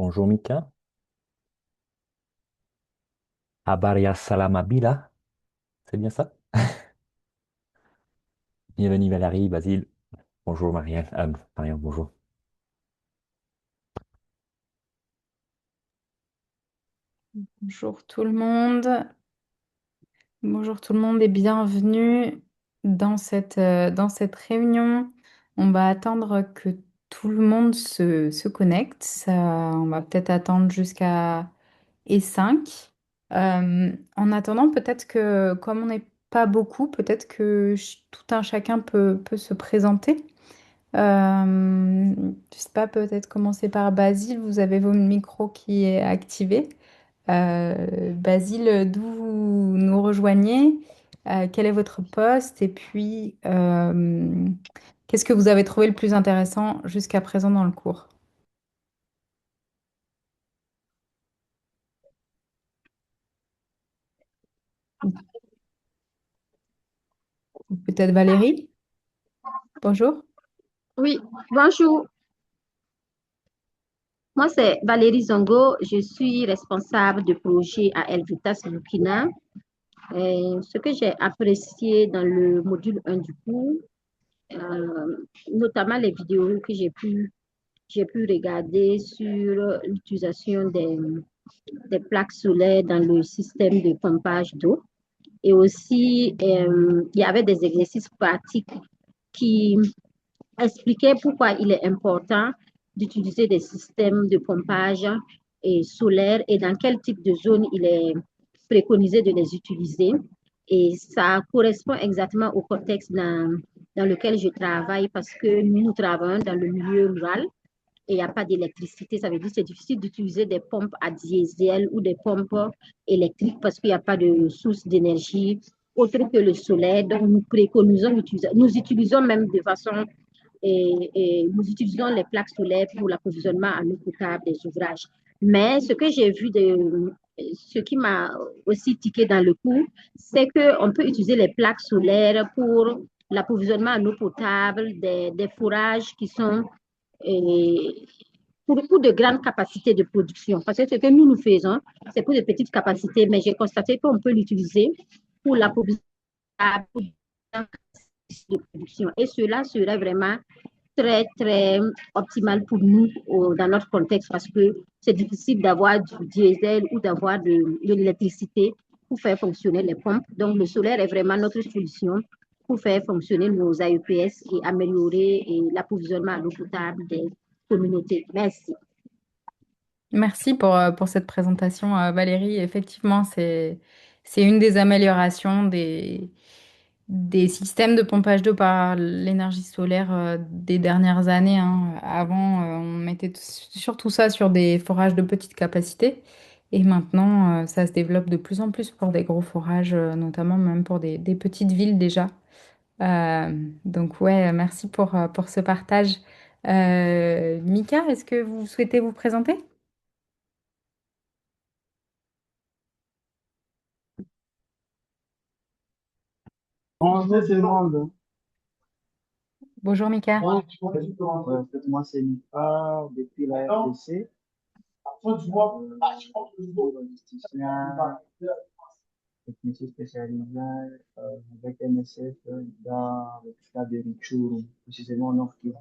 Bonjour Mika. Abaria Salamabila, c'est bien ça? Bienvenue Valérie, Basile. Bonjour Marianne. Marianne, bonjour. Bonjour tout le monde. Bonjour tout le monde et bienvenue dans cette réunion. On va attendre que tout le monde se connecte. On va peut-être attendre jusqu'à E5. En attendant, peut-être que comme on n'est pas beaucoup, peut-être que tout un chacun peut se présenter. Je sais pas, peut-être commencer par Basile. Vous avez votre micro qui est activé. Basile, d'où vous nous rejoignez? Quel est votre poste? Et puis, qu'est-ce que vous avez trouvé le plus intéressant jusqu'à présent dans le cours? Ou peut-être Valérie? Bonjour. Oui, bonjour. Moi, c'est Valérie Zongo. Je suis responsable de projet à Elvitas Burkina. Ce que j'ai apprécié dans le module 1 du cours, notamment les vidéos que j'ai pu regarder sur l'utilisation des plaques solaires dans le système de pompage d'eau. Et aussi, il y avait des exercices pratiques qui expliquait pourquoi il est important d'utiliser des systèmes de pompage et solaire et dans quel type de zone il est préconisé de les utiliser. Et ça correspond exactement au contexte dans lequel je travaille parce que nous travaillons dans le milieu rural et il n'y a pas d'électricité. Ça veut dire que c'est difficile d'utiliser des pompes à diesel ou des pompes électriques parce qu'il n'y a pas de source d'énergie autre que le solaire. Donc, nous préconisons, nous utilisons même de façon et nous utilisons les plaques solaires pour l'approvisionnement en eau potable des ouvrages. Mais ce que j'ai vu ce qui m'a aussi tiqué dans le coup, c'est qu'on peut utiliser les plaques solaires pour l'approvisionnement en eau potable des fourrages qui sont et pour de grandes capacités de production. Parce que ce que nous faisons, c'est pour de petites capacités, mais j'ai constaté qu'on peut l'utiliser pour l'approvisionnement de production. Et cela serait vraiment très optimal pour nous dans notre contexte parce que c'est difficile d'avoir du diesel ou d'avoir de l'électricité pour faire fonctionner les pompes. Donc, le solaire est vraiment notre solution pour faire fonctionner nos AEPS et améliorer l'approvisionnement à l'eau potable des communautés. Merci. Merci pour cette présentation, Valérie. Effectivement, c'est une des améliorations des systèmes de pompage d'eau par l'énergie solaire des dernières années, hein. Avant, on mettait surtout ça sur des forages de petite capacité. Et maintenant, ça se développe de plus en plus pour des gros forages, notamment même pour des petites villes déjà. Donc ouais, merci pour ce partage. Mika, est-ce que vous souhaitez vous présenter? Bonjour tout le monde. Bonjour Mika. En fait, moi, c'est Nipa depuis la RDC, logisticien, technicien spécialisé avec MSF dans le cas de Rutshuru, précisément au Nord Kivu.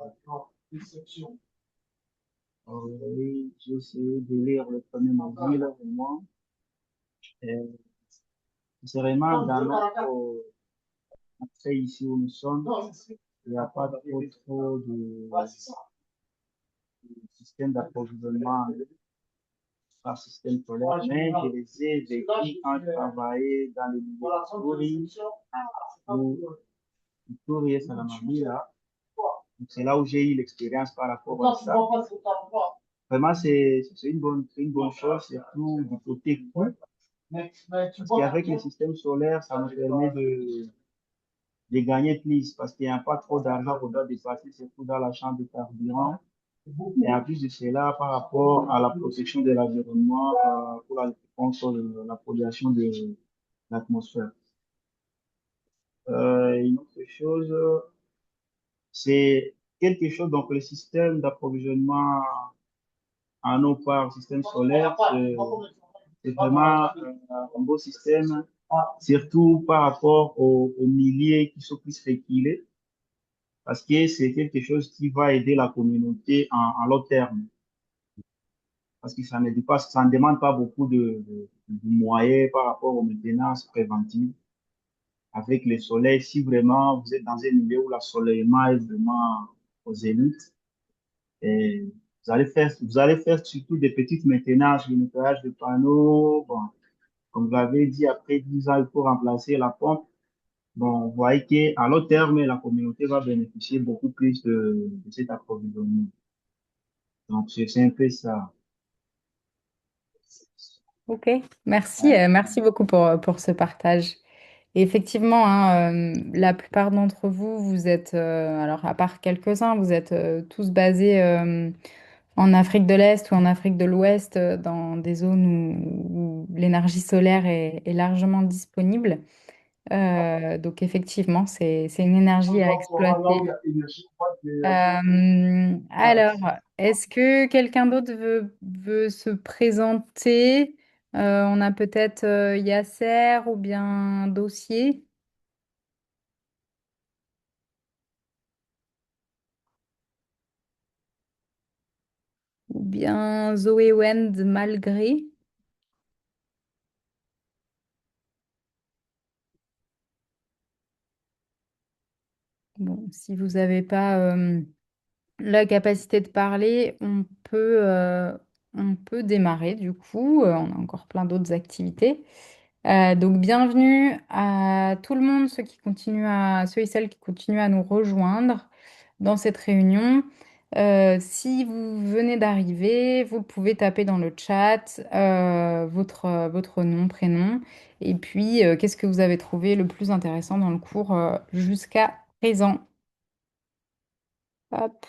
Oui, j'ai essayé de lire le premier module vraiment. C'est vraiment dans notre accès ici où nous sommes, il n'y a pas trop de système d'approvisionnement par système solaire, mais je les ai vécus quand je travaillais dans le milieu ou Ituri et Salamabila là. Donc, c'est là où j'ai eu l'expérience par rapport à ça. Vraiment, c'est une bonne chose, surtout du côté coût. Parce qu'avec le système solaire, ça nous permet de gagner plus parce qu'il n'y a pas trop d'argent qu'on doit dépasser, surtout dans la chambre de carburant. Et en plus de cela, par rapport à la protection de l'environnement, pour la contre la pollution de l'atmosphère. Une autre chose, c'est quelque chose, donc le système d'approvisionnement en eau par système solaire, c'est vraiment un beau système, surtout par rapport aux milliers qui sont plus reculés, parce que c'est quelque chose qui va aider la communauté en long terme, parce que ça ne demande pas beaucoup de moyens par rapport aux maintenances préventives. Avec le soleil, si vraiment vous êtes dans un milieu où l'ensoleillement est vraiment aux zénith, et vous allez faire surtout des petites maintenances, le nettoyage de panneaux. Bon, comme vous l'avez dit, après 10 ans, il faut remplacer la pompe. Bon, vous voyez qu'à long terme, la communauté va bénéficier beaucoup plus de cet approvisionnement. Donc, c'est un peu ça. Ok, merci, merci beaucoup pour ce partage. Et effectivement, hein, la plupart d'entre vous, vous êtes, alors à part quelques-uns, vous êtes tous basés en Afrique de l'Est ou en Afrique de l'Ouest, dans des zones où l'énergie solaire est largement disponible. Donc effectivement, c'est une énergie à exploiter. Alors, est-ce que quelqu'un d'autre veut se présenter? On a peut-être Yasser ou bien Dossier ou bien Zoé Wend Malgré. Bon, si vous n'avez pas la capacité de parler, on peut démarrer du coup. On a encore plein d'autres activités. Donc, bienvenue à tout le monde, ceux et celles qui continuent à nous rejoindre dans cette réunion. Si vous venez d'arriver, vous pouvez taper dans le chat votre nom, prénom, et puis qu'est-ce que vous avez trouvé le plus intéressant dans le cours jusqu'à présent. Hop.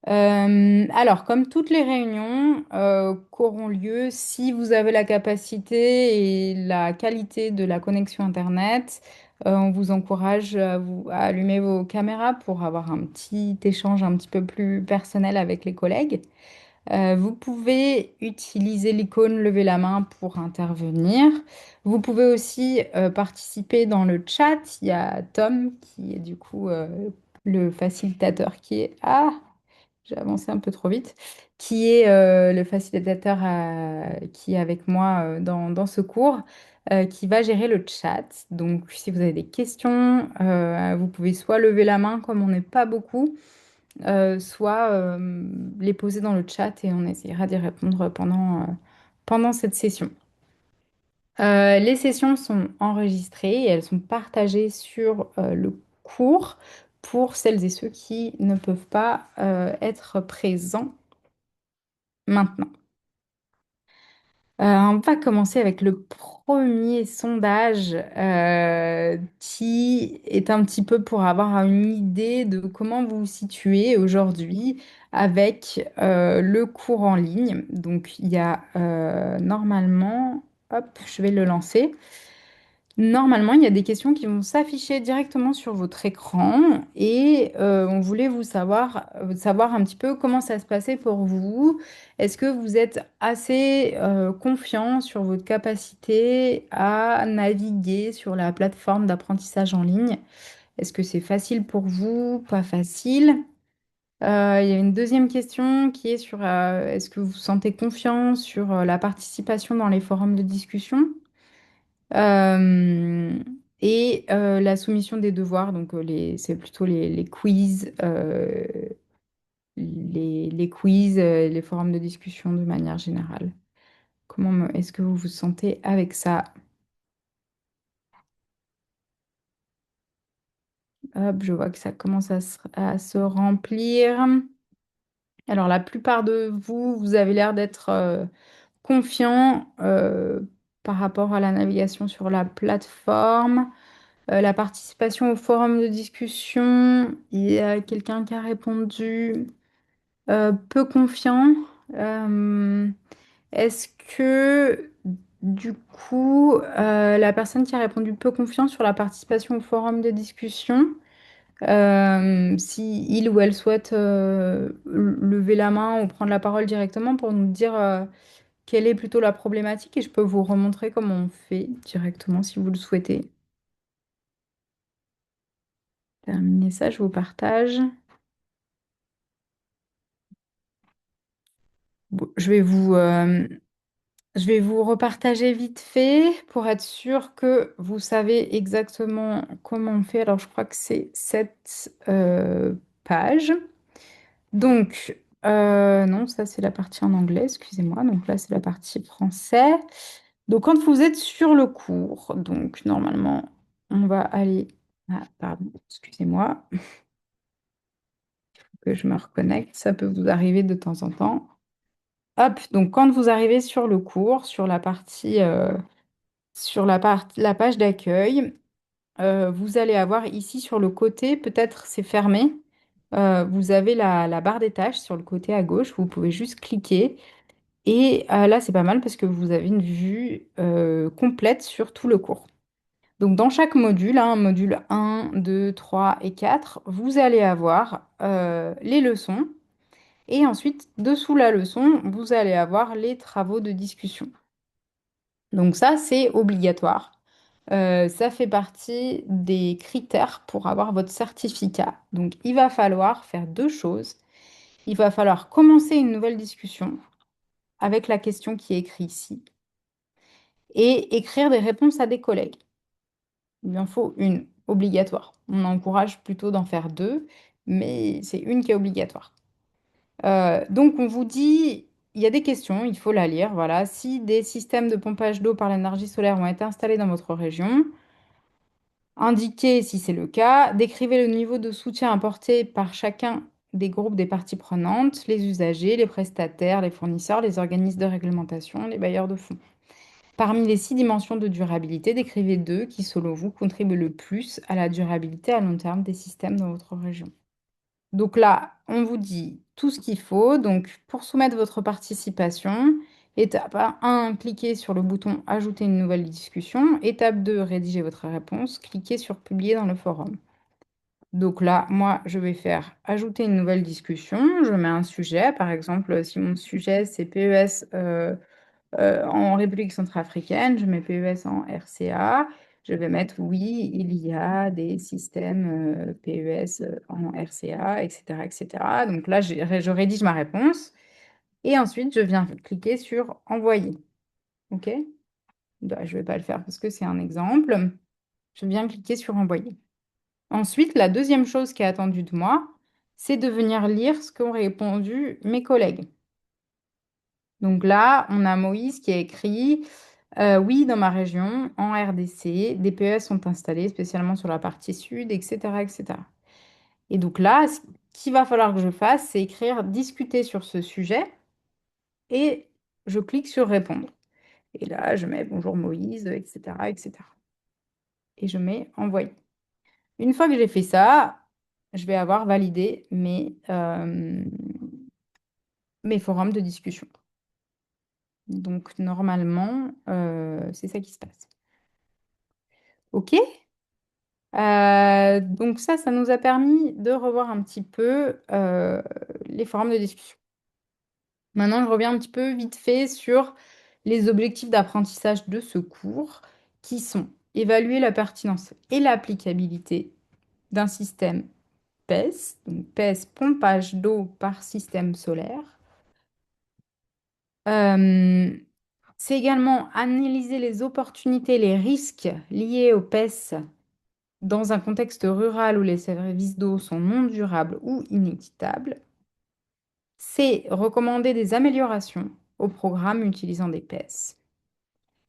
Alors, comme toutes les réunions qu'auront lieu, si vous avez la capacité et la qualité de la connexion Internet, on vous encourage à allumer vos caméras pour avoir un petit échange un petit peu plus personnel avec les collègues. Vous pouvez utiliser l'icône lever la main pour intervenir. Vous pouvez aussi participer dans le chat. Il y a Tom qui est du coup le facilitateur qui est... Ah! J'ai avancé un peu trop vite, qui est le facilitateur qui est avec moi dans ce cours, qui va gérer le chat. Donc, si vous avez des questions, vous pouvez soit lever la main, comme on n'est pas beaucoup, soit les poser dans le chat et on essaiera d'y répondre pendant cette session. Les sessions sont enregistrées et elles sont partagées sur le cours pour celles et ceux qui ne peuvent pas être présents maintenant. On va commencer avec le premier sondage qui est un petit peu pour avoir une idée de comment vous vous situez aujourd'hui avec le cours en ligne. Donc il y a normalement, hop, je vais le lancer. Normalement, il y a des questions qui vont s'afficher directement sur votre écran et on voulait savoir un petit peu comment ça se passait pour vous. Est-ce que vous êtes assez confiant sur votre capacité à naviguer sur la plateforme d'apprentissage en ligne? Est-ce que c'est facile pour vous? Pas facile? Il y a une deuxième question qui est sur est-ce que vous vous sentez confiant sur la participation dans les forums de discussion? Euh, et la soumission des devoirs, donc c'est plutôt les quiz, les quiz, les forums de discussion de manière générale. Est-ce que vous vous sentez avec ça? Hop, je vois que ça commence à se remplir. Alors, la plupart de vous, vous avez l'air d'être confiant par rapport à la navigation sur la plateforme. La participation au forum de discussion, il y a quelqu'un qui a répondu peu confiant. Euh, Est-ce que du coup, la personne qui a répondu peu confiant sur la participation au forum de discussion, Si il ou elle souhaite lever la main ou prendre la parole directement pour nous dire quelle est plutôt la problématique et je peux vous remontrer comment on fait directement si vous le souhaitez. Terminer ça, je vous partage. Bon, je vais vous repartager vite fait pour être sûr que vous savez exactement comment on fait. Alors, je crois que c'est cette page. Donc, non, ça c'est la partie en anglais, excusez-moi. Donc là, c'est la partie français. Donc, quand vous êtes sur le cours, donc normalement, on va aller... Ah, pardon, excusez-moi, que je me reconnecte. Ça peut vous arriver de temps en temps. Hop, donc quand vous arrivez sur le cours, sur la partie, la page d'accueil, vous allez avoir ici sur le côté, peut-être c'est fermé, vous avez la barre des tâches sur le côté à gauche, vous pouvez juste cliquer. Et là, c'est pas mal parce que vous avez une vue complète sur tout le cours. Donc dans chaque module, hein, module 1, 2, 3 et 4, vous allez avoir les leçons. Et ensuite, dessous la leçon, vous allez avoir les travaux de discussion. Donc ça, c'est obligatoire. Ça fait partie des critères pour avoir votre certificat. Donc il va falloir faire deux choses. Il va falloir commencer une nouvelle discussion avec la question qui est écrite ici et écrire des réponses à des collègues. Il lui en faut une obligatoire. On encourage plutôt d'en faire deux, mais c'est une qui est obligatoire. Donc, on vous dit, il y a des questions, il faut la lire. Voilà. Si des systèmes de pompage d'eau par l'énergie solaire ont été installés dans votre région, indiquez si c'est le cas. Décrivez le niveau de soutien apporté par chacun des groupes des parties prenantes, les usagers, les prestataires, les fournisseurs, les organismes de réglementation, les bailleurs de fonds. Parmi les 6 dimensions de durabilité, décrivez deux qui, selon vous, contribuent le plus à la durabilité à long terme des systèmes dans votre région. Donc là, on vous dit tout ce qu'il faut. Donc, pour soumettre votre participation, étape 1, cliquez sur le bouton Ajouter une nouvelle discussion. Étape 2, rédiger votre réponse. Cliquez sur Publier dans le forum. Donc là, moi, je vais faire Ajouter une nouvelle discussion. Je mets un sujet. Par exemple, si mon sujet, c'est PES en République centrafricaine, je mets PES en RCA. Je vais mettre oui, il y a des systèmes PES en RCA, etc., etc. Donc là, je rédige ma réponse et ensuite, je viens cliquer sur envoyer. OK? Bah, je ne vais pas le faire parce que c'est un exemple. Je viens cliquer sur envoyer. Ensuite, la deuxième chose qui est attendue de moi, c'est de venir lire ce qu'ont répondu mes collègues. Donc là, on a Moïse qui a écrit oui, dans ma région, en RDC, des PES sont installés spécialement sur la partie sud, etc., etc. Et donc là, ce qu'il va falloir que je fasse, c'est écrire discuter sur ce sujet et je clique sur répondre. Et là, je mets bonjour Moïse, etc., etc. Et je mets envoyer. Une fois que j'ai fait ça, je vais avoir validé mes forums de discussion. Donc normalement, c'est ça qui se passe. OK? Donc ça nous a permis de revoir un petit peu les forums de discussion. Maintenant, je reviens un petit peu vite fait sur les objectifs d'apprentissage de ce cours, qui sont évaluer la pertinence et l'applicabilité d'un système PES, donc PES pompage d'eau par système solaire. C'est également analyser les opportunités, les risques liés au PES dans un contexte rural où les services d'eau sont non durables ou inéquitables. C'est recommander des améliorations au programme utilisant des PES.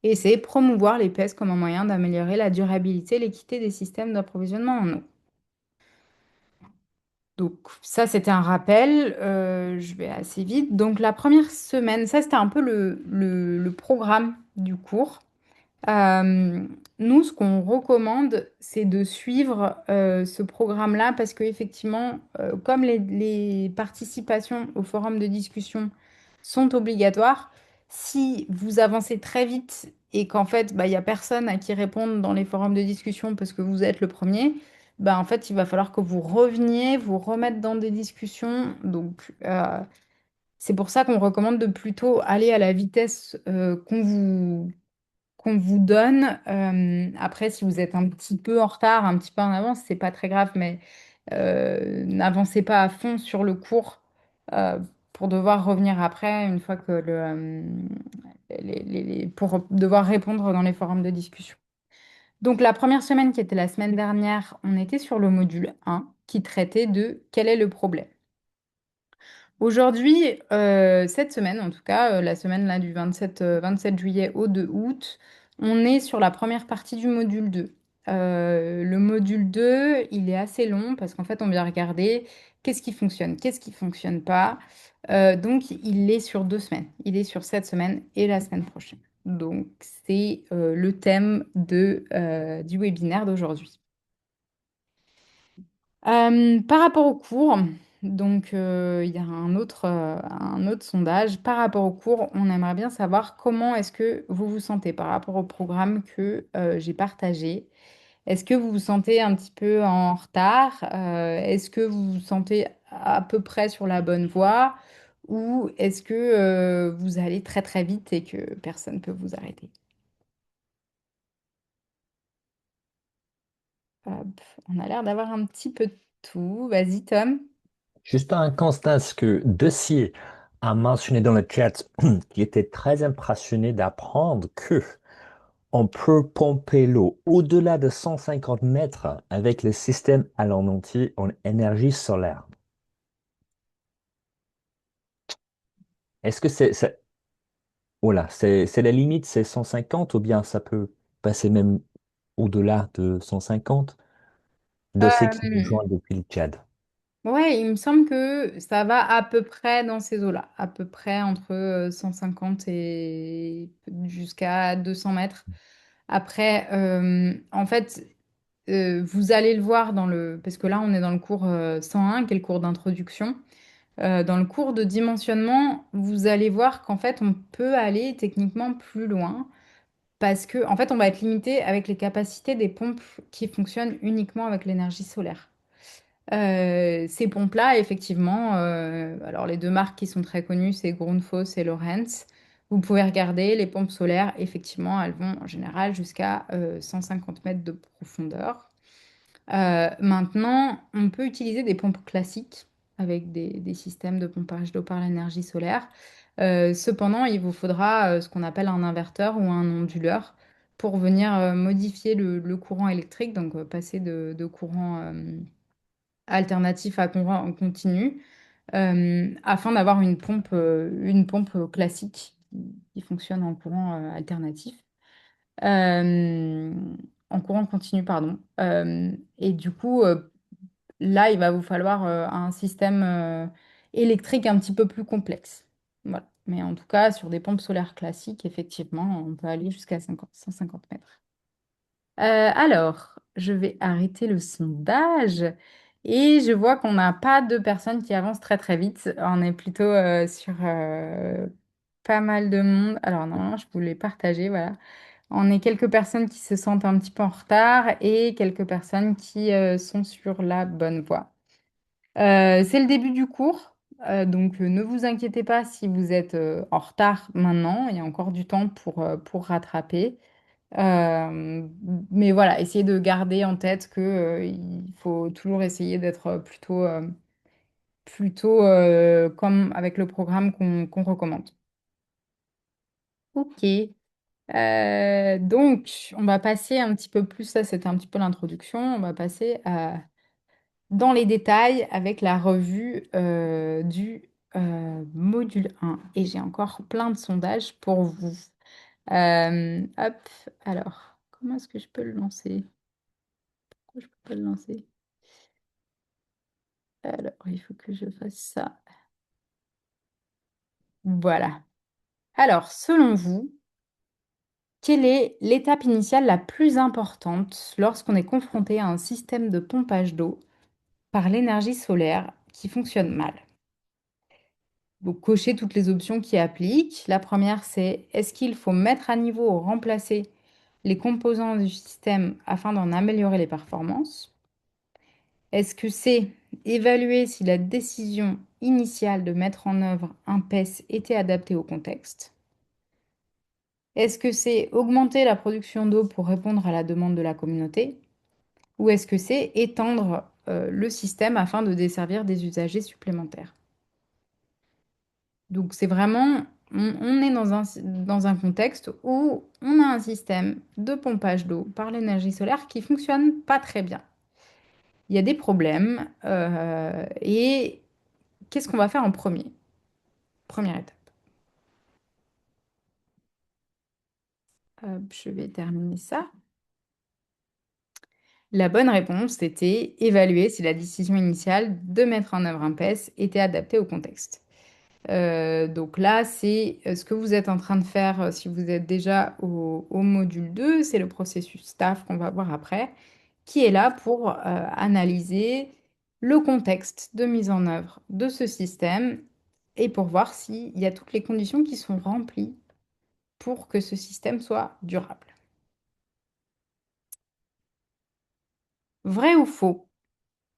Et c'est promouvoir les PES comme un moyen d'améliorer la durabilité et l'équité des systèmes d'approvisionnement en eau. Donc ça, c'était un rappel. Je vais assez vite. Donc la première semaine, ça, c'était un peu le programme du cours. Euh, Nous, ce qu'on recommande, c'est de suivre ce programme-là parce qu'effectivement, comme les participations au forum de discussion sont obligatoires, si vous avancez très vite et qu'en fait, bah, il n'y a personne à qui répondre dans les forums de discussion parce que vous êtes le premier, bah, en fait, il va falloir que vous reveniez, vous remettre dans des discussions. Donc, c'est pour ça qu'on recommande de plutôt aller à la vitesse qu'on vous donne. Après, si vous êtes un petit peu en retard, un petit peu en avance, c'est pas très grave, mais n'avancez pas à fond sur le cours euh, pour devoir revenir après, une fois que pour devoir répondre dans les forums de discussion. Donc, la première semaine, qui était la semaine dernière, on était sur le module 1 qui traitait de quel est le problème. Aujourd'hui, cette semaine, en tout cas, la semaine là, du 27 juillet au 2 août, on est sur la première partie du module 2. Le module 2, il est assez long parce qu'en fait, on vient regarder qu'est-ce qui fonctionne pas. Donc, il est sur 2 semaines. Il est sur cette semaine et la semaine prochaine. Donc, c'est le thème du webinaire d'aujourd'hui. Par rapport au cours, donc il y a un autre sondage. Par rapport au cours, on aimerait bien savoir comment est-ce que vous vous sentez par rapport au programme que j'ai partagé. Est-ce que vous vous sentez un petit peu en retard? Est-ce que vous vous sentez à peu près sur la bonne voie? Ou est-ce que vous allez très très vite et que personne ne peut vous arrêter? Hop, on a l'air d'avoir un petit peu de tout. Vas-y, Tom. Juste un constat, ce que Dessier a mentionné dans le chat, qui était très impressionné d'apprendre que on peut pomper l'eau au-delà de 150 mètres avec le système à l'en entier en énergie solaire. Est-ce que voilà, c'est la limite, c'est 150 ou bien ça peut passer même au-delà de 150? Dossier qui nous Euh, joint depuis le Tchad. Ouais, il me semble que ça va à peu près dans ces eaux-là, à peu près entre 150 et jusqu'à 200 mètres. Après, en fait, vous allez le voir parce que là, on est dans le cours 101, qui est le cours d'introduction. Dans le cours de dimensionnement, vous allez voir qu'en fait, on peut aller techniquement plus loin parce que, en fait, on va être limité avec les capacités des pompes qui fonctionnent uniquement avec l'énergie solaire. Ces pompes-là, effectivement, alors les deux marques qui sont très connues, c'est Grundfos et Lorentz. Vous pouvez regarder les pompes solaires, effectivement, elles vont en général jusqu'à 150 mètres de profondeur. Maintenant, on peut utiliser des pompes classiques avec des systèmes de pompage d'eau par l'énergie solaire. Cependant, il vous faudra ce qu'on appelle un inverteur ou un onduleur pour venir modifier le courant électrique, donc passer de courant alternatif à courant continu, afin d'avoir une pompe classique qui fonctionne en courant alternatif, euh, en courant continu, pardon. Et du coup, là, il va vous falloir un système électrique un petit peu plus complexe. Voilà. Mais en tout cas, sur des pompes solaires classiques, effectivement, on peut aller jusqu'à 150 mètres. Alors, je vais arrêter le sondage et je vois qu'on n'a pas de personnes qui avancent très très vite. On est plutôt sur pas mal de monde. Alors normalement, je voulais partager, voilà. On est quelques personnes qui se sentent un petit peu en retard et quelques personnes qui sont sur la bonne voie. C'est le début du cours, donc ne vous inquiétez pas si vous êtes en retard maintenant. Il y a encore du temps pour rattraper. Euh, mais voilà, essayez de garder en tête que, il faut toujours essayer d'être plutôt comme avec le programme qu'on recommande. Ok. Donc, on va passer un petit peu plus, ça c'était un petit peu l'introduction, on va passer dans les détails avec la revue du module 1. Et j'ai encore plein de sondages pour vous. Hop, alors, comment est-ce que je peux le lancer? Pourquoi je peux pas le lancer? Alors, il faut que je fasse ça. Voilà. Alors, selon vous, quelle est l'étape initiale la plus importante lorsqu'on est confronté à un système de pompage d'eau par l'énergie solaire qui fonctionne mal? Donc, cochez toutes les options qui appliquent. La première, c'est est-ce qu'il faut mettre à niveau ou remplacer les composants du système afin d'en améliorer les performances? Est-ce que c'est évaluer si la décision initiale de mettre en œuvre un PES était adaptée au contexte? Est-ce que c'est augmenter la production d'eau pour répondre à la demande de la communauté? Ou est-ce que c'est étendre le système afin de desservir des usagers supplémentaires? Donc c'est vraiment, on est dans un contexte où on a un système de pompage d'eau par l'énergie solaire qui fonctionne pas très bien. Il y a des problèmes et qu'est-ce qu'on va faire en premier? Première étape. Hop, je vais terminer ça. La bonne réponse était évaluer si la décision initiale de mettre en œuvre un PES était adaptée au contexte. Donc là, c'est ce que vous êtes en train de faire si vous êtes déjà au module 2, c'est le processus staff qu'on va voir après, qui est là pour analyser le contexte de mise en œuvre de ce système et pour voir s'il y a toutes les conditions qui sont remplies pour que ce système soit durable. Vrai ou faux?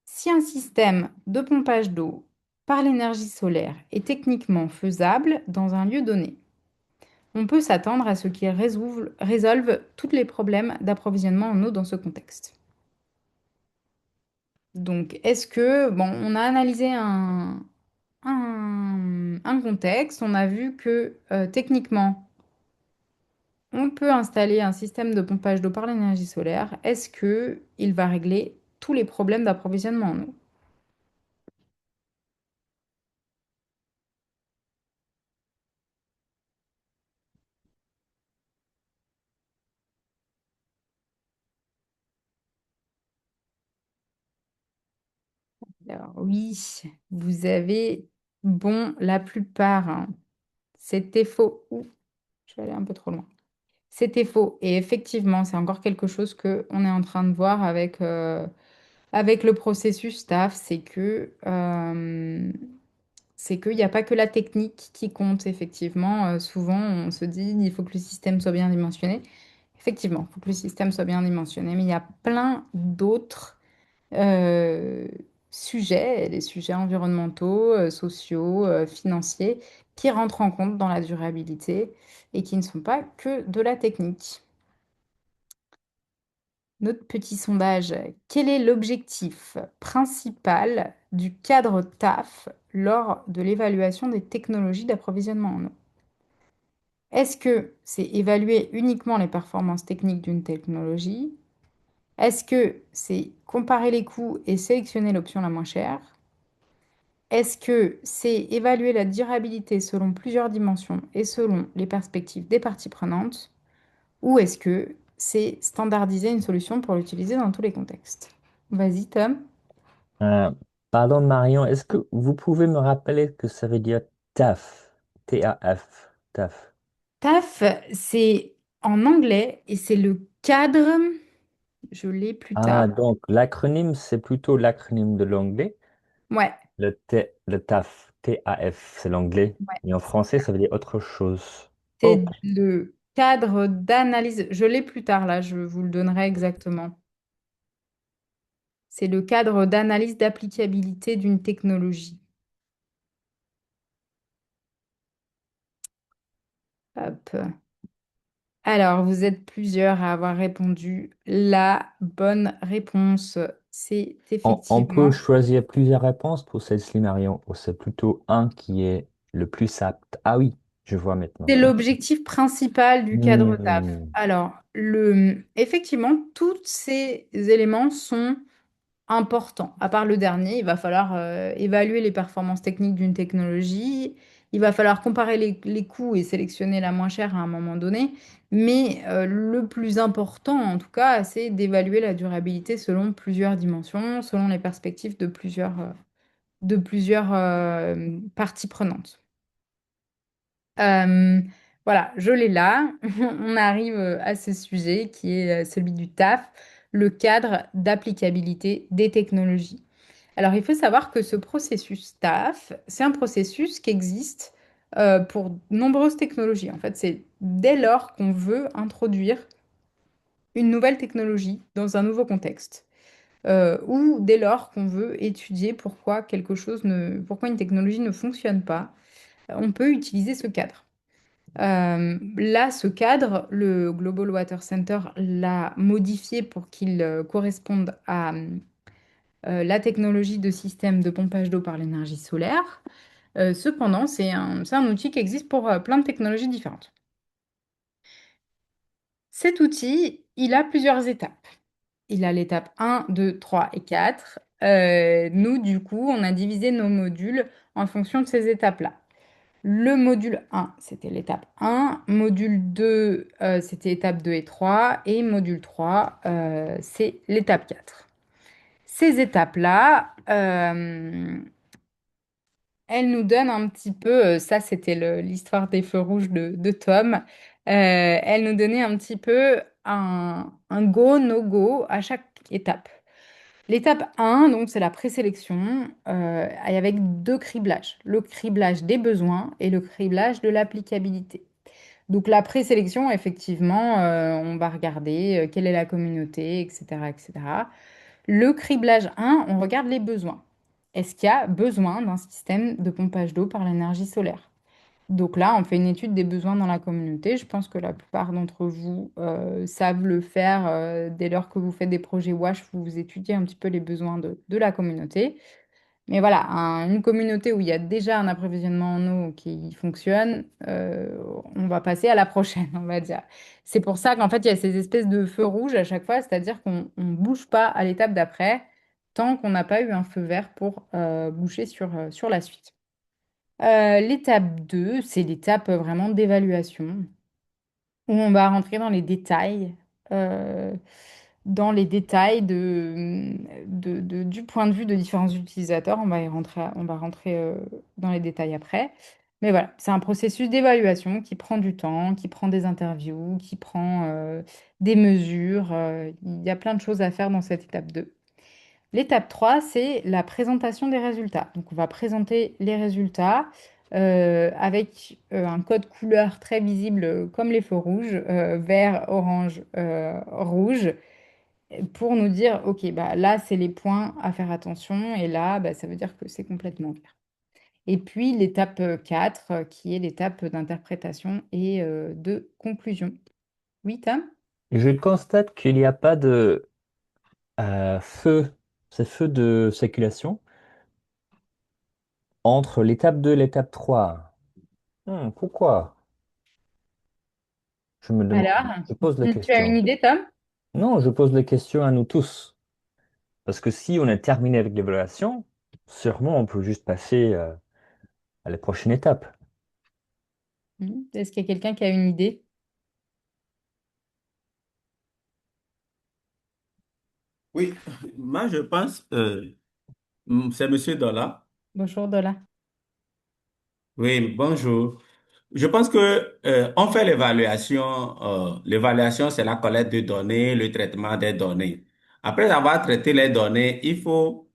Si un système de pompage d'eau par l'énergie solaire est techniquement faisable dans un lieu donné, on peut s'attendre à ce qu'il résolve tous les problèmes d'approvisionnement en eau dans ce contexte. Donc, est-ce que, bon, on a analysé un contexte, on a vu que techniquement, on peut installer un système de pompage d'eau par l'énergie solaire. Est-ce que il va régler tous les problèmes d'approvisionnement en eau? Alors, oui, vous avez bon la plupart, hein. C'était faux. Ouh, je vais aller un peu trop loin. C'était faux. Et effectivement, c'est encore quelque chose que on est en train de voir avec le processus staff, c'est qu'il n'y a pas que la technique qui compte, effectivement. Souvent, on se dit, il faut que le système soit bien dimensionné. Effectivement, il faut que le système soit bien dimensionné, mais il y a plein d'autres euh, sujets, les sujets environnementaux, sociaux, financiers, qui rentrent en compte dans la durabilité et qui ne sont pas que de la technique. Notre petit sondage, quel est l'objectif principal du cadre TAF lors de l'évaluation des technologies d'approvisionnement en eau? Est-ce que c'est évaluer uniquement les performances techniques d'une technologie? Est-ce que c'est comparer les coûts et sélectionner l'option la moins chère? Est-ce que c'est évaluer la durabilité selon plusieurs dimensions et selon les perspectives des parties prenantes? Ou est-ce que c'est standardiser une solution pour l'utiliser dans tous les contextes? Vas-y, Tom. Euh, Pardon Marion, est-ce que vous pouvez me rappeler que ça veut dire TAF? T-A-F, TAF. TAF, c'est en anglais et c'est le cadre, je l'ai plus tard. Ah, donc l'acronyme, c'est plutôt l'acronyme de l'anglais. Ouais, Le TAF, T-A-F, c'est l'anglais. ouais. Et en français, ça veut dire autre chose. C'est Ok. le cadre d'analyse. Je l'ai plus tard, là, je vous le donnerai exactement. C'est le cadre d'analyse d'applicabilité d'une technologie. Hop. Alors, vous êtes plusieurs à avoir répondu. La bonne réponse, c'est On peut effectivement, choisir plusieurs réponses pour celle-ci, Marion, ou c'est plutôt un qui est le plus apte. Ah oui, je vois c'est maintenant. Ok. l'objectif principal du cadre TAF. Hmm. Alors, effectivement, tous ces éléments sont important. À part le dernier, il va falloir évaluer les performances techniques d'une technologie. Il va falloir comparer les coûts et sélectionner la moins chère à un moment donné. Mais le plus important, en tout cas, c'est d'évaluer la durabilité selon plusieurs dimensions, selon les perspectives de plusieurs parties prenantes. Euh, voilà, je l'ai là. On arrive à ce sujet qui est celui du TAF, le cadre d'applicabilité des technologies. Alors, il faut savoir que ce processus TAF, c'est un processus qui existe pour de nombreuses technologies. En fait, c'est dès lors qu'on veut introduire une nouvelle technologie dans un nouveau contexte. ou dès lors qu'on veut étudier pourquoi pourquoi une technologie ne fonctionne pas, on peut utiliser ce cadre. Là, ce cadre, le Global Water Center l'a modifié pour qu'il corresponde à la technologie de système de pompage d'eau par l'énergie solaire. Cependant, c'est un outil qui existe pour plein de technologies différentes. Cet outil, il a plusieurs étapes. Il a l'étape 1, 2, 3 et 4. Nous, du coup, on a divisé nos modules en fonction de ces étapes-là. Le module 1, c'était l'étape 1. Module 2, c'était étape 2 et 3. Et module 3, c'est l'étape 4. Ces étapes-là, elles nous donnent un petit peu, ça c'était l'histoire des feux rouges de Tom, elles nous donnaient un petit peu un go, no go à chaque étape. L'étape 1, donc, c'est la présélection et avec deux criblages. Le criblage des besoins et le criblage de l'applicabilité. Donc, la présélection, effectivement, on va regarder quelle est la communauté, etc., etc. Le criblage 1, on regarde les besoins. Est-ce qu'il y a besoin d'un système de pompage d'eau par l'énergie solaire? Donc là, on fait une étude des besoins dans la communauté. Je pense que la plupart d'entre vous savent le faire dès lors que vous faites des projets WASH, vous étudiez un petit peu les besoins de la communauté. Mais voilà, une communauté où il y a déjà un approvisionnement en eau qui fonctionne, on va passer à la prochaine, on va dire. C'est pour ça qu'en fait, il y a ces espèces de feux rouges à chaque fois, c'est-à-dire qu'on ne bouge pas à l'étape d'après tant qu'on n'a pas eu un feu vert pour bouger sur la suite. L'étape 2, c'est l'étape vraiment d'évaluation où on va rentrer euh, dans les détails du point de vue de différents utilisateurs. On va rentrer dans les détails après. Mais voilà, c'est un processus d'évaluation qui prend du temps, qui prend des interviews, qui prend des mesures. Il y a plein de choses à faire dans cette étape 2. L'étape 3, c'est la présentation des résultats. Donc, on va présenter les résultats avec un code couleur très visible comme les feux rouges, vert, orange, rouge, pour nous dire, OK, bah, là, c'est les points à faire attention, et là, bah, ça veut dire que c'est complètement vert. Et puis, l'étape 4, qui est l'étape d'interprétation et de conclusion. Oui, Tam? Je constate qu'il n'y a pas de feu, ces feux de circulation entre l'étape 2 et l'étape 3. Pourquoi? Je me demande, Alors, je pose la tu as une question. idée, Tom? Non, je pose la question à nous tous. Parce que si on a terminé avec l'évaluation, sûrement on peut juste passer à la prochaine étape. Est-ce qu'il y a quelqu'un qui a une idée? Oui, moi je pense, c'est Monsieur Dollar. Bonjour, Dola. Oui, bonjour. Je pense que on fait l'évaluation. L'évaluation, c'est la collecte de données, le traitement des données. Après avoir traité les données, il faut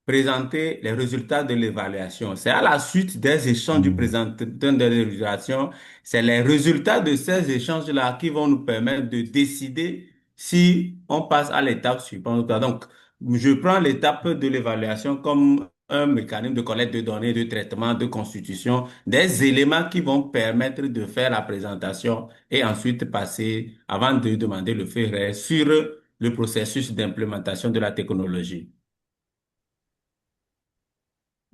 présenter les résultats de l'évaluation. C'est à la suite des échanges du Hmm. présentateur de l'évaluation, c'est les résultats de ces échanges-là qui vont nous permettre de décider si on passe à l'étape suivante. Donc, je prends l'étape de l'évaluation comme un mécanisme de collecte de données, de traitement, de constitution, des éléments qui vont permettre de faire la présentation et ensuite passer, avant de demander le feu vert, sur le processus d'implémentation de la technologie.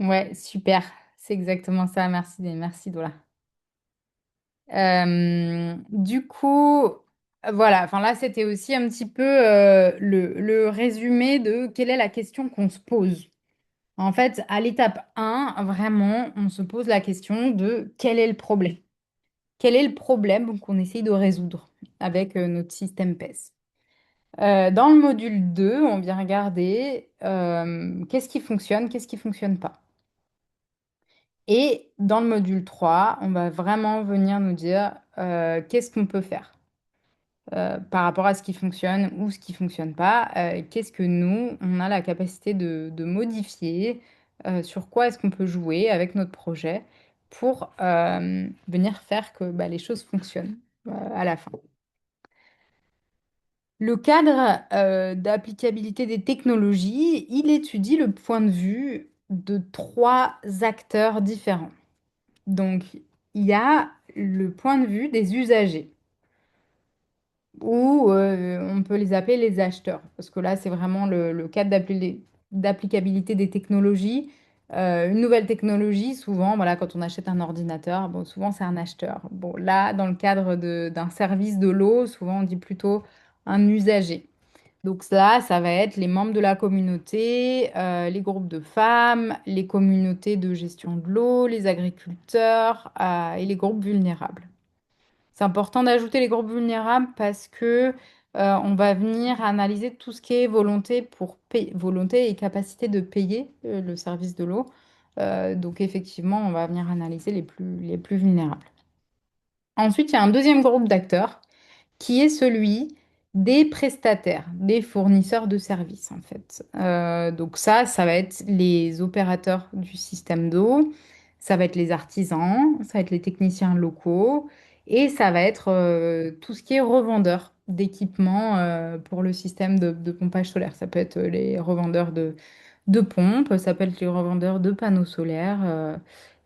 Ouais, super. C'est exactement ça. Merci, Dola. Du coup, voilà. Enfin là, c'était aussi un petit peu le résumé de quelle est la question qu'on se pose. En fait, à l'étape 1, vraiment, on se pose la question de quel est le problème? Quel est le problème qu'on essaye de résoudre avec notre système PES? Dans le module 2, on vient regarder qu'est-ce qui fonctionne, qu'est-ce qui fonctionne pas. Et dans le module 3, on va vraiment venir nous dire qu'est-ce qu'on peut faire par rapport à ce qui fonctionne ou ce qui fonctionne pas. Qu'est-ce que nous, on a la capacité de modifier, sur quoi est-ce qu'on peut jouer avec notre projet pour venir faire que bah, les choses fonctionnent à la fin. Le cadre d'applicabilité des technologies, il étudie le point de vue de trois acteurs différents. Donc, il y a le point de vue des usagers, ou on peut les appeler les acheteurs, parce que là, c'est vraiment le cadre d'applicabilité des technologies. Une nouvelle technologie, souvent, voilà, quand on achète un ordinateur, bon, souvent c'est un acheteur. Bon, là, dans le cadre d'un service de l'eau, souvent on dit plutôt un usager. Donc ça va être les membres de la communauté, les groupes de femmes, les communautés de gestion de l'eau, les agriculteurs, et les groupes vulnérables. C'est important d'ajouter les groupes vulnérables parce que on va venir analyser tout ce qui est volonté et capacité de payer le service de l'eau. Donc effectivement, on va venir analyser les plus vulnérables. Ensuite, il y a un deuxième groupe d'acteurs qui est celui des prestataires, des fournisseurs de services en fait. Donc ça va être les opérateurs du système d'eau, ça va être les artisans, ça va être les techniciens locaux et ça va être tout ce qui est revendeur d'équipements pour le système de pompage solaire. Ça peut être les revendeurs de pompes, ça peut être les revendeurs de panneaux solaires.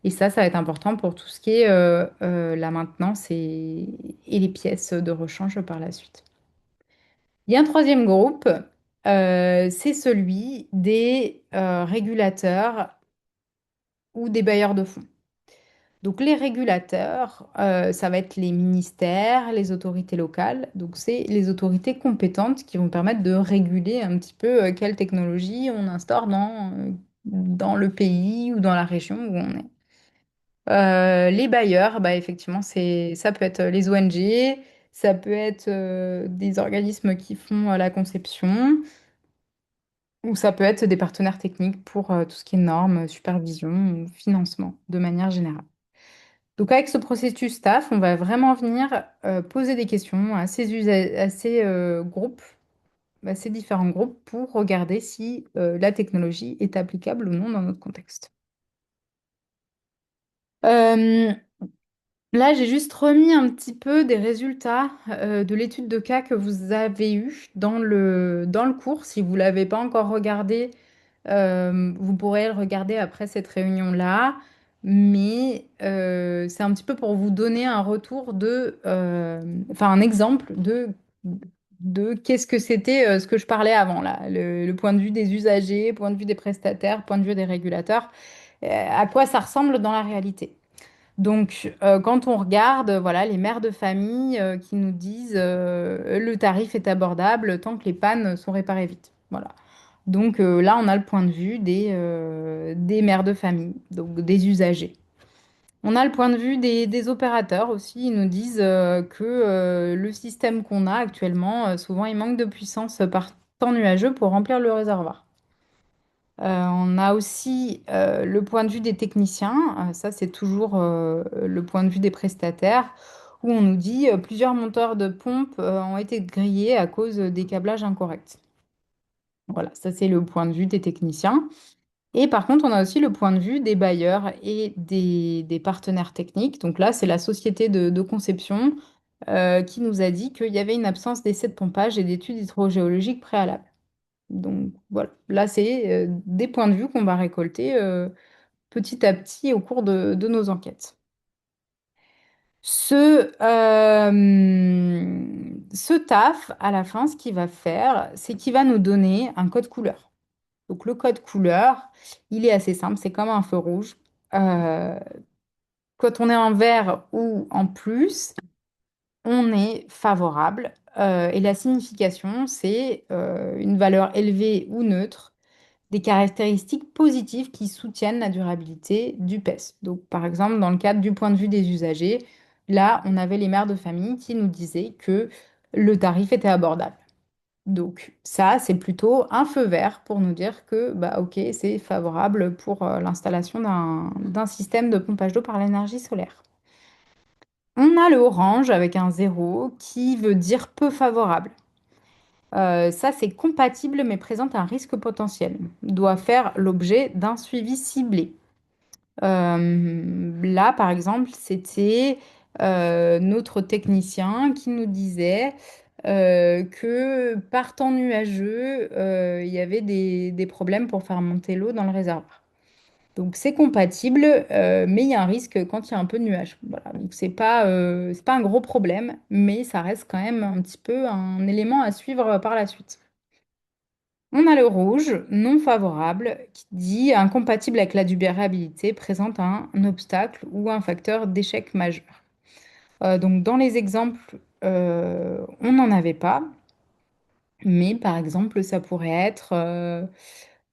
Et ça va être important pour tout ce qui est la maintenance et les pièces de rechange par la suite. Il y a un troisième groupe, c'est celui des régulateurs ou des bailleurs de fonds. Donc les régulateurs, ça va être les ministères, les autorités locales. Donc c'est les autorités compétentes qui vont permettre de réguler un petit peu quelle technologie on instaure dans le pays ou dans la région où on est. Les bailleurs, bah, effectivement, ça peut être les ONG, ça peut être des organismes qui font la conception, ou ça peut être des partenaires techniques pour tout ce qui est normes, supervision ou financement de manière générale. Donc avec ce processus staff, on va vraiment venir poser des questions à ces groupes, à ces différents groupes pour regarder si la technologie est applicable ou non dans notre contexte. Euh, Là, j'ai juste remis un petit peu des résultats de l'étude de cas que vous avez eue dans le cours. Si vous ne l'avez pas encore regardé, vous pourrez le regarder après cette réunion-là. Mais c'est un petit peu pour vous donner un retour enfin un exemple de qu'est-ce que c'était ce que je parlais avant là, le point de vue des usagers, point de vue des prestataires, point de vue des régulateurs, à quoi ça ressemble dans la réalité. Donc, quand on regarde, voilà, les mères de famille qui nous disent le tarif est abordable tant que les pannes sont réparées vite. Voilà. Donc là, on a le point de vue des mères de famille, donc des usagers. On a le point de vue des opérateurs aussi. Ils nous disent que le système qu'on a actuellement, souvent, il manque de puissance par temps nuageux pour remplir le réservoir. On a aussi le point de vue des techniciens. Ça, c'est toujours le point de vue des prestataires, où on nous dit plusieurs monteurs de pompes ont été grillés à cause des câblages incorrects. Voilà, ça, c'est le point de vue des techniciens. Et par contre, on a aussi le point de vue des bailleurs et des partenaires techniques. Donc là, c'est la société de conception qui nous a dit qu'il y avait une absence d'essai de pompage et d'études hydrogéologiques préalables. Donc voilà, là c'est des points de vue qu'on va récolter petit à petit au cours de nos enquêtes. Ce taf, à la fin, ce qu'il va faire, c'est qu'il va nous donner un code couleur. Donc le code couleur, il est assez simple, c'est comme un feu rouge. Euh, Quand on est en vert ou en plus, on est favorable. Et la signification, c'est une valeur élevée ou neutre des caractéristiques positives qui soutiennent la durabilité du PES. Donc, par exemple, dans le cadre du point de vue des usagers, là, on avait les mères de famille qui nous disaient que le tarif était abordable. Donc, ça, c'est plutôt un feu vert pour nous dire que, bah, ok, c'est favorable pour l'installation d'un système de pompage d'eau par l'énergie solaire. On a le orange avec un zéro qui veut dire peu favorable. Ça, c'est compatible mais présente un risque potentiel. Doit faire l'objet d'un suivi ciblé. Là, par exemple, c'était notre technicien qui nous disait que par temps nuageux, il y avait des problèmes pour faire monter l'eau dans le réservoir. Donc c'est compatible, mais il y a un risque quand il y a un peu de nuages. Voilà, donc c'est pas un gros problème, mais ça reste quand même un petit peu un élément à suivre par la suite. On a le rouge, non favorable, qui dit incompatible avec la durabilité, présente un obstacle ou un facteur d'échec majeur. Donc dans les exemples, on n'en avait pas, mais par exemple, ça pourrait être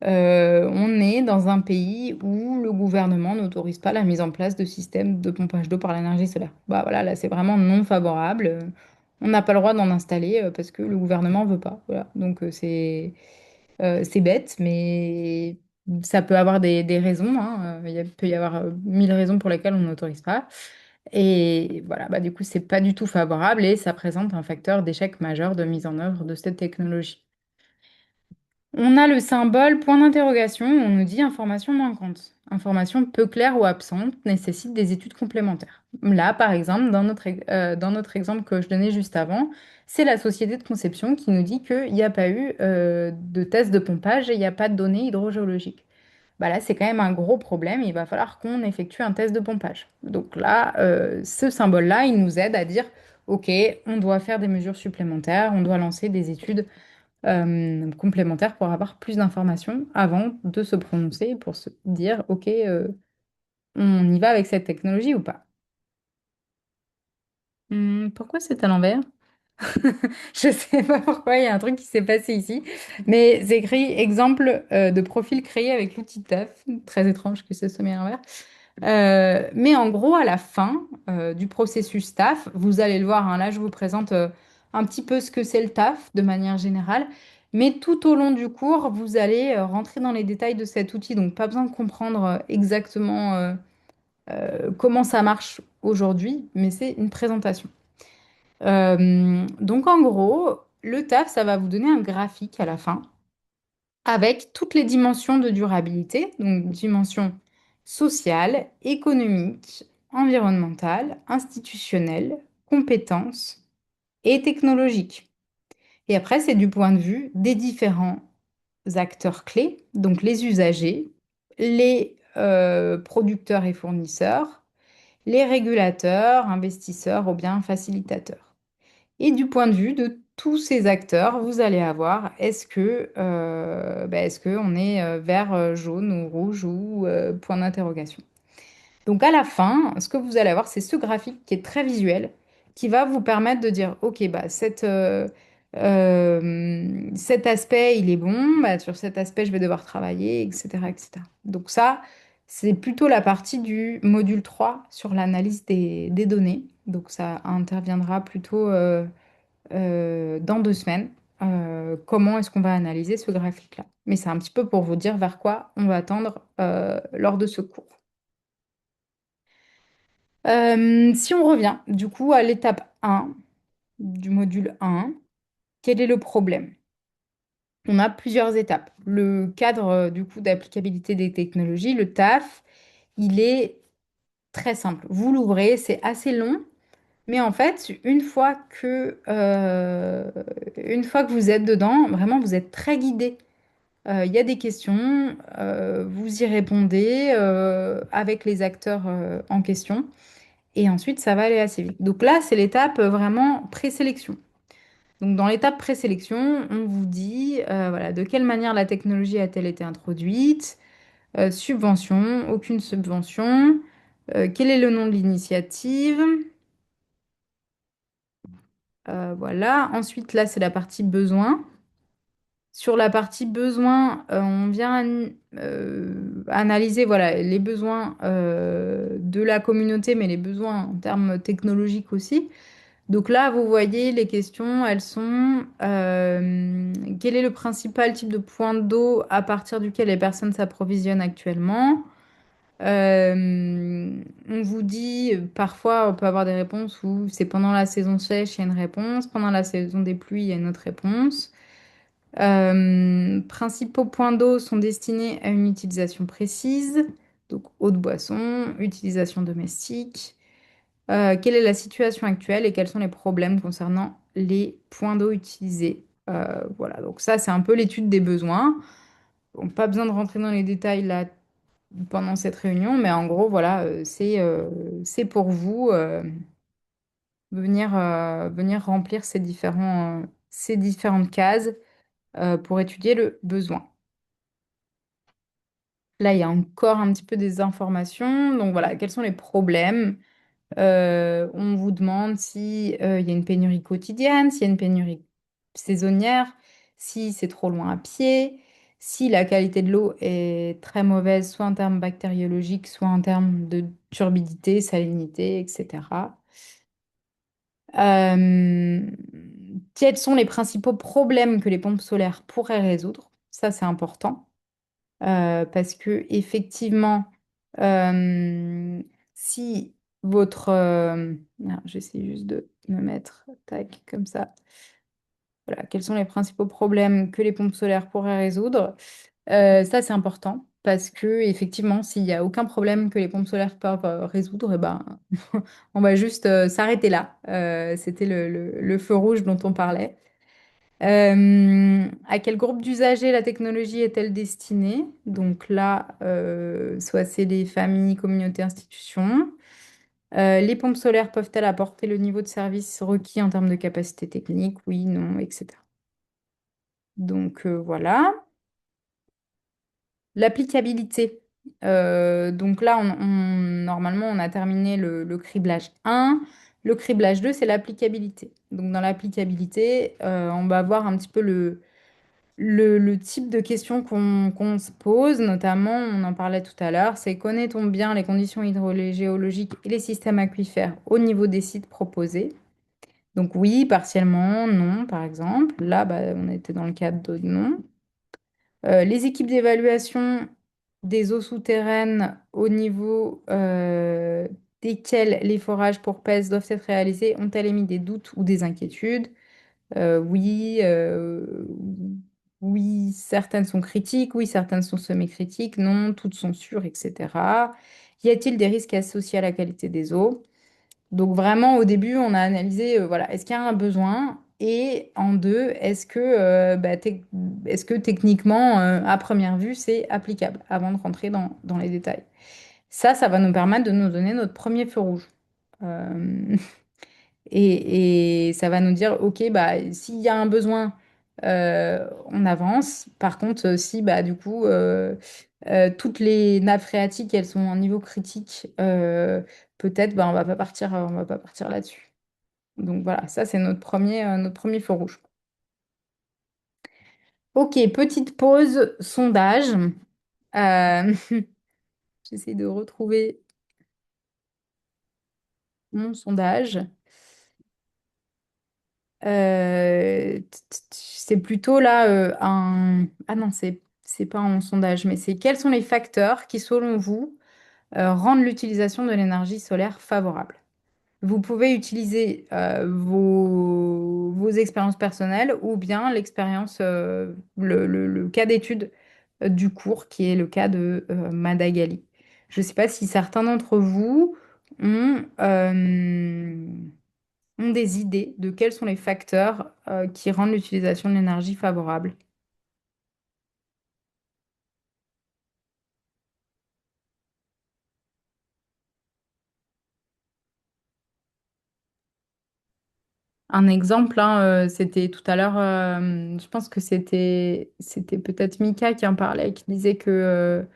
on est dans un pays où le gouvernement n'autorise pas la mise en place de systèmes de pompage d'eau par l'énergie solaire. Bah voilà, là c'est vraiment non favorable. On n'a pas le droit d'en installer parce que le gouvernement veut pas. Voilà. Donc c'est bête, mais ça peut avoir des raisons, hein. Peut y avoir 1000 raisons pour lesquelles on n'autorise pas. Et voilà, bah du coup, c'est pas du tout favorable et ça présente un facteur d'échec majeur de mise en œuvre de cette technologie. On a le symbole point d'interrogation, on nous dit information manquante. Information peu claire ou absente nécessite des études complémentaires. Là, par exemple, dans notre exemple que je donnais juste avant, c'est la société de conception qui nous dit qu'il n'y a pas eu de test de pompage et il n'y a pas de données hydrogéologiques. Bah là, c'est quand même un gros problème. Il va falloir qu'on effectue un test de pompage. Donc là, ce symbole-là, il nous aide à dire, OK, on doit faire des mesures supplémentaires, on doit lancer des études complémentaires pour avoir plus d'informations avant de se prononcer, pour se dire, OK, on y va avec cette technologie ou pas. Pourquoi c'est à l'envers? Je sais pas pourquoi, il y a un truc qui s'est passé ici. Mais c'est écrit exemple de profil créé avec l'outil TAF. Très étrange que ce soit mis à l'envers. Mais en gros, à la fin du processus TAF, vous allez le voir, hein, là je vous présente un petit peu ce que c'est le TAF de manière générale. Mais tout au long du cours, vous allez rentrer dans les détails de cet outil. Donc pas besoin de comprendre exactement comment ça marche aujourd'hui, mais c'est une présentation. Donc en gros, le TAF, ça va vous donner un graphique à la fin avec toutes les dimensions de durabilité, donc dimensions sociales, économiques, environnementales, institutionnelles, compétences et technologiques. Et après, c'est du point de vue des différents acteurs clés, donc les usagers, les producteurs et fournisseurs, les régulateurs, investisseurs ou bien facilitateurs. Et du point de vue de tous ces acteurs, vous allez avoir est-ce que on est vert, jaune ou rouge ou point d'interrogation. Donc à la fin, ce que vous allez avoir, c'est ce graphique qui est très visuel, qui va vous permettre de dire, OK, bah, cet aspect, il est bon, bah, sur cet aspect, je vais devoir travailler, etc., etc. Donc ça, c'est plutôt la partie du module 3 sur l'analyse des données. Donc ça interviendra plutôt dans 2 semaines. Comment est-ce qu'on va analyser ce graphique-là? Mais c'est un petit peu pour vous dire vers quoi on va tendre lors de ce cours. Si on revient du coup à l'étape 1 du module 1, quel est le problème? On a plusieurs étapes. Le cadre du coup d'applicabilité des technologies, le TAF, il est très simple. Vous l'ouvrez, c'est assez long, mais en fait, une fois que vous êtes dedans, vraiment, vous êtes très guidé. Il y a des questions, vous y répondez avec les acteurs en question. Et ensuite, ça va aller assez vite. Donc là, c'est l'étape vraiment présélection. Donc dans l'étape présélection, on vous dit voilà, de quelle manière la technologie a-t-elle été introduite, subvention, aucune subvention, quel est le nom de l'initiative, voilà. Ensuite, là, c'est la partie besoin. Sur la partie besoin, on vient analyser voilà, les besoins de la communauté, mais les besoins en termes technologiques aussi. Donc là, vous voyez, les questions, elles sont quel est le principal type de point d'eau à partir duquel les personnes s'approvisionnent actuellement? On vous dit, parfois, on peut avoir des réponses où c'est pendant la saison sèche, il y a une réponse, pendant la saison des pluies, il y a une autre réponse. Principaux points d'eau sont destinés à une utilisation précise, donc eau de boisson, utilisation domestique. Quelle est la situation actuelle et quels sont les problèmes concernant les points d'eau utilisés? Voilà, donc ça, c'est un peu l'étude des besoins. Bon, pas besoin de rentrer dans les détails là pendant cette réunion, mais en gros, voilà, c'est pour vous venir remplir ces différentes cases pour étudier le besoin. Là, il y a encore un petit peu des informations. Donc voilà, quels sont les problèmes? On vous demande si il y a une pénurie quotidienne, s'il y a une pénurie saisonnière, si c'est trop loin à pied, si la qualité de l'eau est très mauvaise, soit en termes bactériologiques, soit en termes de turbidité, salinité, etc. Euh, Quels sont les principaux problèmes que les pompes solaires pourraient résoudre? Ça, c'est important. Parce que effectivement, euh, si votre... alors, j'essaie juste de me mettre tac, comme ça. Voilà, quels sont les principaux problèmes que les pompes solaires pourraient résoudre? Ça, c'est important. Parce que effectivement, s'il n'y a aucun problème que les pompes solaires peuvent résoudre, eh ben, on va juste s'arrêter là. C'était le feu rouge dont on parlait. À quel groupe d'usagers la technologie est-elle destinée? Donc là, soit c'est les familles, communautés, institutions. Les pompes solaires peuvent-elles apporter le niveau de service requis en termes de capacité technique? Oui, non, etc. Donc voilà. L'applicabilité. Donc là, normalement, on a terminé le criblage 1. Le criblage 2, c'est l'applicabilité. Donc dans l'applicabilité, on va voir un petit peu le type de questions qu'on se pose, notamment, on en parlait tout à l'heure, c'est connaît-on bien les conditions hydrogéologiques et les systèmes aquifères au niveau des sites proposés? Donc oui, partiellement, non, par exemple. Là, bah, on était dans le cadre de non. Les équipes d'évaluation des eaux souterraines au niveau desquelles les forages pour pêche doivent être réalisés ont-elles émis des doutes ou des inquiétudes? Oui, oui, certaines sont critiques, oui, certaines sont semi-critiques, non, toutes sont sûres, etc. Y a-t-il des risques associés à la qualité des eaux? Donc vraiment, au début, on a analysé, voilà, est-ce qu'il y a un besoin? Et en deux, est-ce que techniquement, à première vue, c'est applicable avant de rentrer dans les détails? Ça va nous permettre de nous donner notre premier feu rouge. Euh, et ça va nous dire, OK, bah, s'il y a un besoin, on avance. Par contre, si bah, du coup, toutes les nappes phréatiques, elles sont en niveau critique, peut-être bah, on va pas partir là-dessus. Donc voilà, ça, c'est notre premier feu rouge. OK, petite pause, sondage. Euh, J'essaie de retrouver mon sondage. C'est plutôt là un... Ah non, c'est pas un sondage, mais c'est quels sont les facteurs qui, selon vous, rendent l'utilisation de l'énergie solaire favorable? Vous pouvez utiliser vos expériences personnelles ou bien l'expérience, le cas d'étude du cours, qui est le cas de Madagali. Je ne sais pas si certains d'entre vous ont des idées de quels sont les facteurs qui rendent l'utilisation de l'énergie favorable. Un exemple, hein, c'était tout à l'heure, je pense que c'était peut-être Mika qui en parlait, qui disait que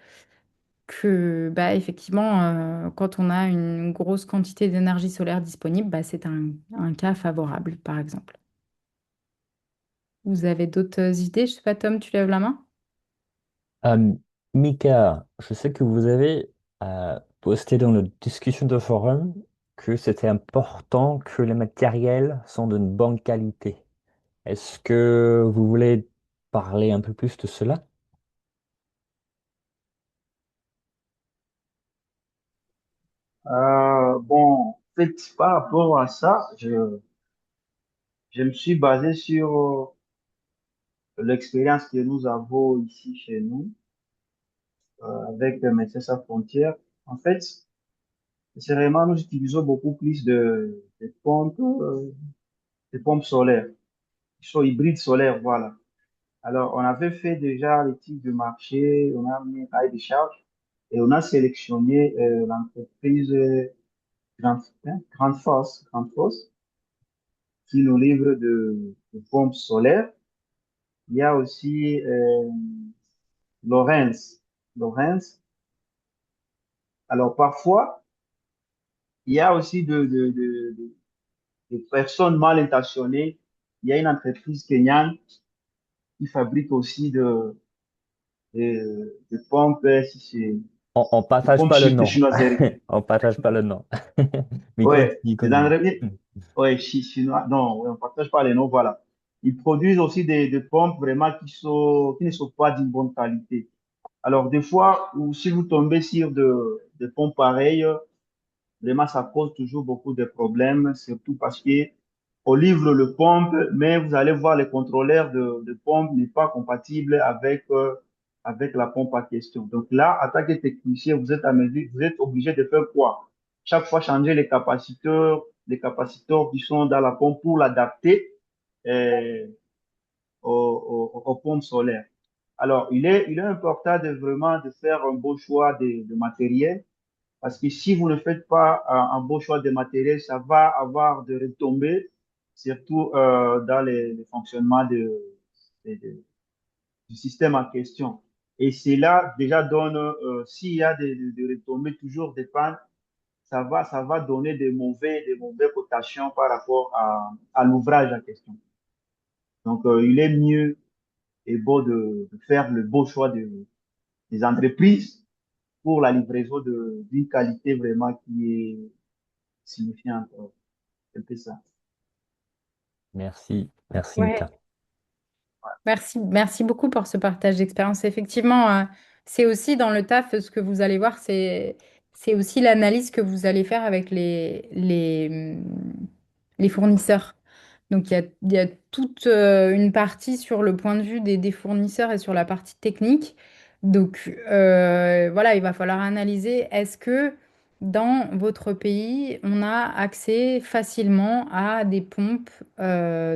bah, effectivement, quand on a une grosse quantité d'énergie solaire disponible, bah, c'est un cas favorable, par exemple. Vous avez d'autres idées? Je sais pas, Tom, tu lèves la main? Euh, Mika, je sais que vous avez posté dans la discussion de forum que c'était important que les matériels sont d'une bonne qualité. Est-ce que vous voulez parler un peu plus de cela? Bon, en fait, par rapport à ça, je me suis basé sur l'expérience que nous avons ici chez nous avec Médecins Sans Frontières. En fait, C'est vraiment, nous utilisons beaucoup plus de pompes solaires, qui sont hybrides solaires, voilà. Alors, on avait fait déjà l'étude de marché, on a mis un cahier de charge et on a sélectionné l'entreprise Grande, Grande Fosse qui nous livre de pompes solaires. Il y a aussi Lorenz. Lorenz. Alors, parfois, il y a aussi de personnes mal intentionnées. Il y a une entreprise kenyane qui fabrique aussi de pompes, si c'est On de partage pompes pas le nom. chinoiseries. On partage pas le nom. Mais Ouais, continue, des continue. entreprises, ouais, chinois, non, ouais, on partage pas les noms, voilà. Ils produisent aussi des pompes vraiment qui ne sont pas d'une bonne qualité. Alors, des fois, ou si vous tombez sur de pompes pareilles, vraiment, ça pose toujours beaucoup de problèmes, surtout parce que on livre le pompe, mais vous allez voir les contrôleurs de pompe n'est pas compatible avec la pompe en question. Donc là, en tant que technicien, vous êtes à mesure, vous êtes obligé de faire quoi? Chaque fois, changer les capaciteurs qui sont dans la pompe pour l'adapter euh, aux pompes solaires. Alors, il est important de vraiment de faire un bon choix de matériel parce que si vous ne faites pas un bon choix de matériel, ça va avoir de retombées, surtout dans les fonctionnements de- du système en question. Et cela déjà donne, s'il y a des retombées, toujours des pannes, ça va donner des mauvais cotations par rapport à l'ouvrage en question. Donc, il est mieux et beau de faire le beau choix des entreprises pour la livraison d'une qualité vraiment qui est signifiante. C'est un peu ça. Merci, merci Ouais. Nita. Merci beaucoup pour ce partage d'expérience. Effectivement, c'est aussi dans le taf, ce que vous allez voir, c'est aussi l'analyse que vous allez faire avec les fournisseurs. Donc, il y a toute une partie sur le point de vue des fournisseurs et sur la partie technique. Donc, voilà, il va falloir analyser, est-ce que dans votre pays, on a accès facilement à des pompes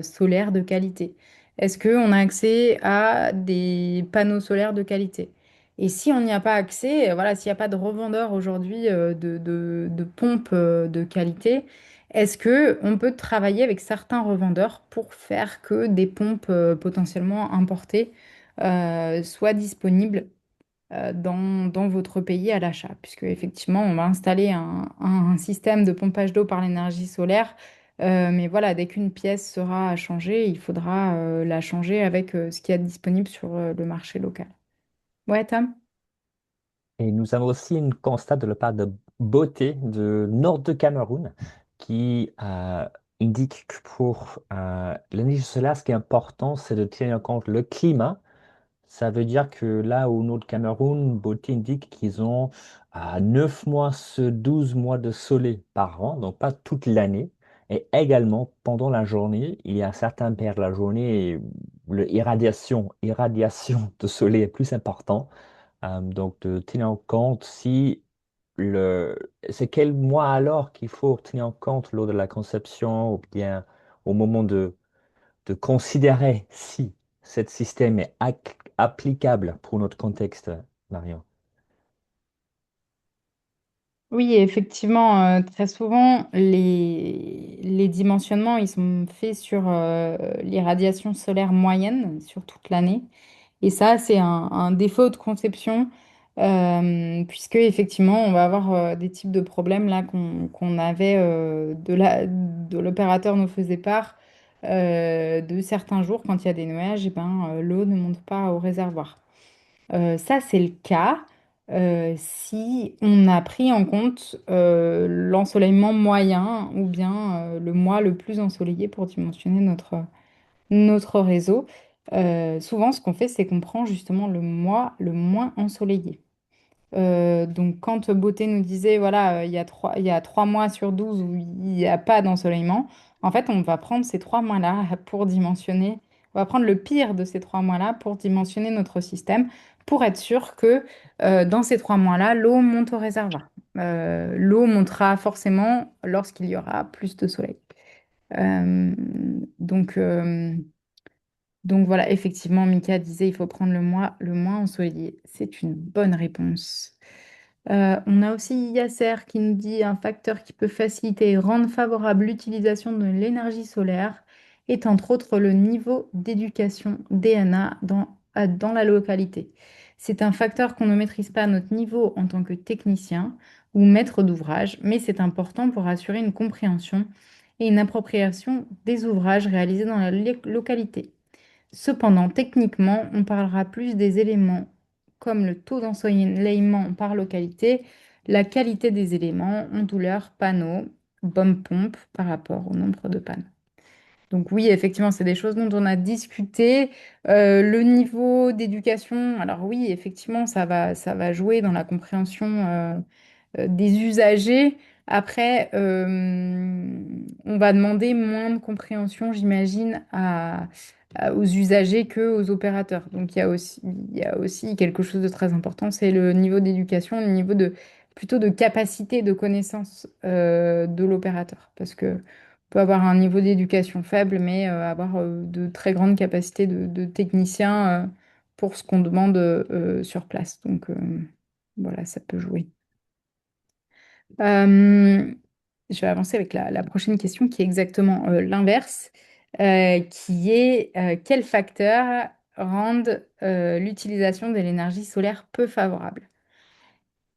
solaires de qualité? Est-ce qu'on a accès à des panneaux solaires de qualité? Et si on n'y a pas accès, voilà, s'il n'y a pas de revendeur aujourd'hui de pompes de qualité, est-ce que on peut travailler avec certains revendeurs pour faire que des pompes potentiellement importées soient disponibles dans votre pays à l'achat? Puisque effectivement, on va installer un système de pompage d'eau par l'énergie solaire. Mais voilà, dès qu'une pièce sera à changer, il faudra la changer avec ce qu'il y a de disponible sur le marché local. Ouais, Tom? Et nous avons aussi une constat de la part de Beauté de Nord de Cameroun qui indique que pour l'énergie solaire, ce qui est important, c'est de tenir compte le climat. Ça veut dire que là, au nord de Cameroun, Beauté indique qu'ils ont 9 mois sur 12 mois de soleil par an, donc pas toute l'année. Et également, pendant la journée, il y a certaines périodes de la journée où l'irradiation de soleil est plus important. Donc, de tenir en compte si le... C'est quel mois alors qu'il faut tenir en compte lors de la conception ou bien au moment de considérer si ce système est applicable pour notre contexte, Marion. Oui, effectivement, très souvent, les dimensionnements, ils sont faits sur l'irradiation solaire moyenne sur toute l'année. Et ça, c'est un défaut de conception, puisque effectivement, on va avoir des types de problèmes là qu'on avait de l'opérateur nous faisait part de certains jours quand il y a des nuages, et ben, l'eau ne monte pas au réservoir. Ça, c'est le cas si on a pris en compte l'ensoleillement moyen ou bien le mois le plus ensoleillé pour dimensionner notre réseau. Souvent, ce qu'on fait, c'est qu'on prend justement le mois le moins ensoleillé. Donc, quand Beauté nous disait, voilà, il y a 3 mois sur 12 où il n'y a pas d'ensoleillement, en fait, on va prendre ces 3 mois-là pour dimensionner, on va prendre le pire de ces 3 mois-là pour dimensionner notre système, pour être sûr que dans ces 3 mois-là, l'eau monte au réservoir. L'eau montera forcément lorsqu'il y aura plus de soleil. Euh, donc, euh, donc voilà, effectivement, Mika disait il faut prendre le moins ensoleillé. C'est une bonne réponse. On a aussi Yasser qui nous dit un facteur qui peut faciliter et rendre favorable l'utilisation de l'énergie solaire est entre autres le niveau d'éducation DNA dans la localité. C'est un facteur qu'on ne maîtrise pas à notre niveau en tant que technicien ou maître d'ouvrage, mais c'est important pour assurer une compréhension et une appropriation des ouvrages réalisés dans la localité. Cependant, techniquement, on parlera plus des éléments comme le taux d'ensoleillement par localité, la qualité des éléments, onduleurs, panneaux, bombe-pompe par rapport au nombre de pannes. Donc oui, effectivement, c'est des choses dont on a discuté. Le niveau d'éducation, alors oui, effectivement, ça va jouer dans la compréhension des usagers. Après, on va demander moins de compréhension, j'imagine, aux usagers qu'aux opérateurs. Donc il y a aussi quelque chose de très important, c'est le niveau d'éducation, le niveau de plutôt de capacité de connaissance de l'opérateur. Parce que on peut avoir un niveau d'éducation faible, mais avoir de très grandes capacités de technicien pour ce qu'on demande sur place. Donc voilà, ça peut jouer. Euh, je vais avancer avec la prochaine question qui est exactement l'inverse, qui est quels facteurs rendent l'utilisation de l'énergie solaire peu favorable?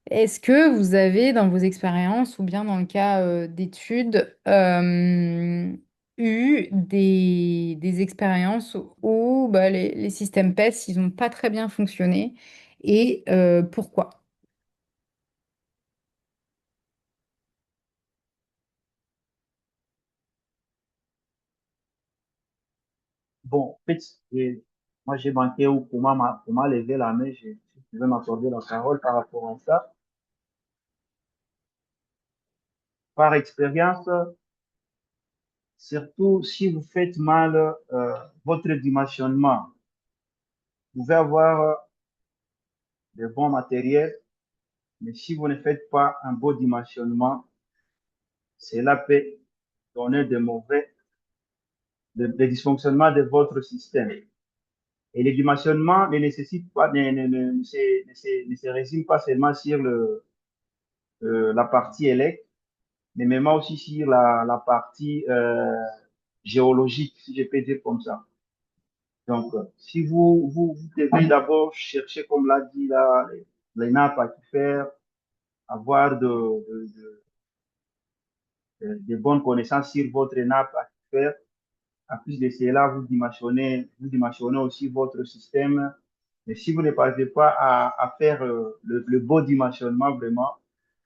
Est-ce que vous avez dans vos expériences ou bien dans le cas d'études eu des expériences où bah, les systèmes PES, ils n'ont pas très bien fonctionné et pourquoi? Bon, en fait, moi, j'ai manqué ou pour m'a levé la main, je vais m'accorder la parole par rapport à ça. Par expérience, surtout si vous faites mal votre dimensionnement, vous pouvez avoir de bons matériels, mais si vous ne faites pas un beau dimensionnement, cela peut donner des dysfonctionnements de votre système. Et le dimensionnement ne nécessite pas, ne se résume pas seulement sur la partie électrique, mais même aussi sur la partie géologique, si je peux dire comme ça. Donc, si vous devez d'abord chercher, comme l'a dit là, les nappes aquifères, avoir de bonnes connaissances sur votre nappe aquifère. En plus de cela, vous dimensionnez aussi votre système. Mais si vous ne parvenez pas à faire le beau dimensionnement vraiment,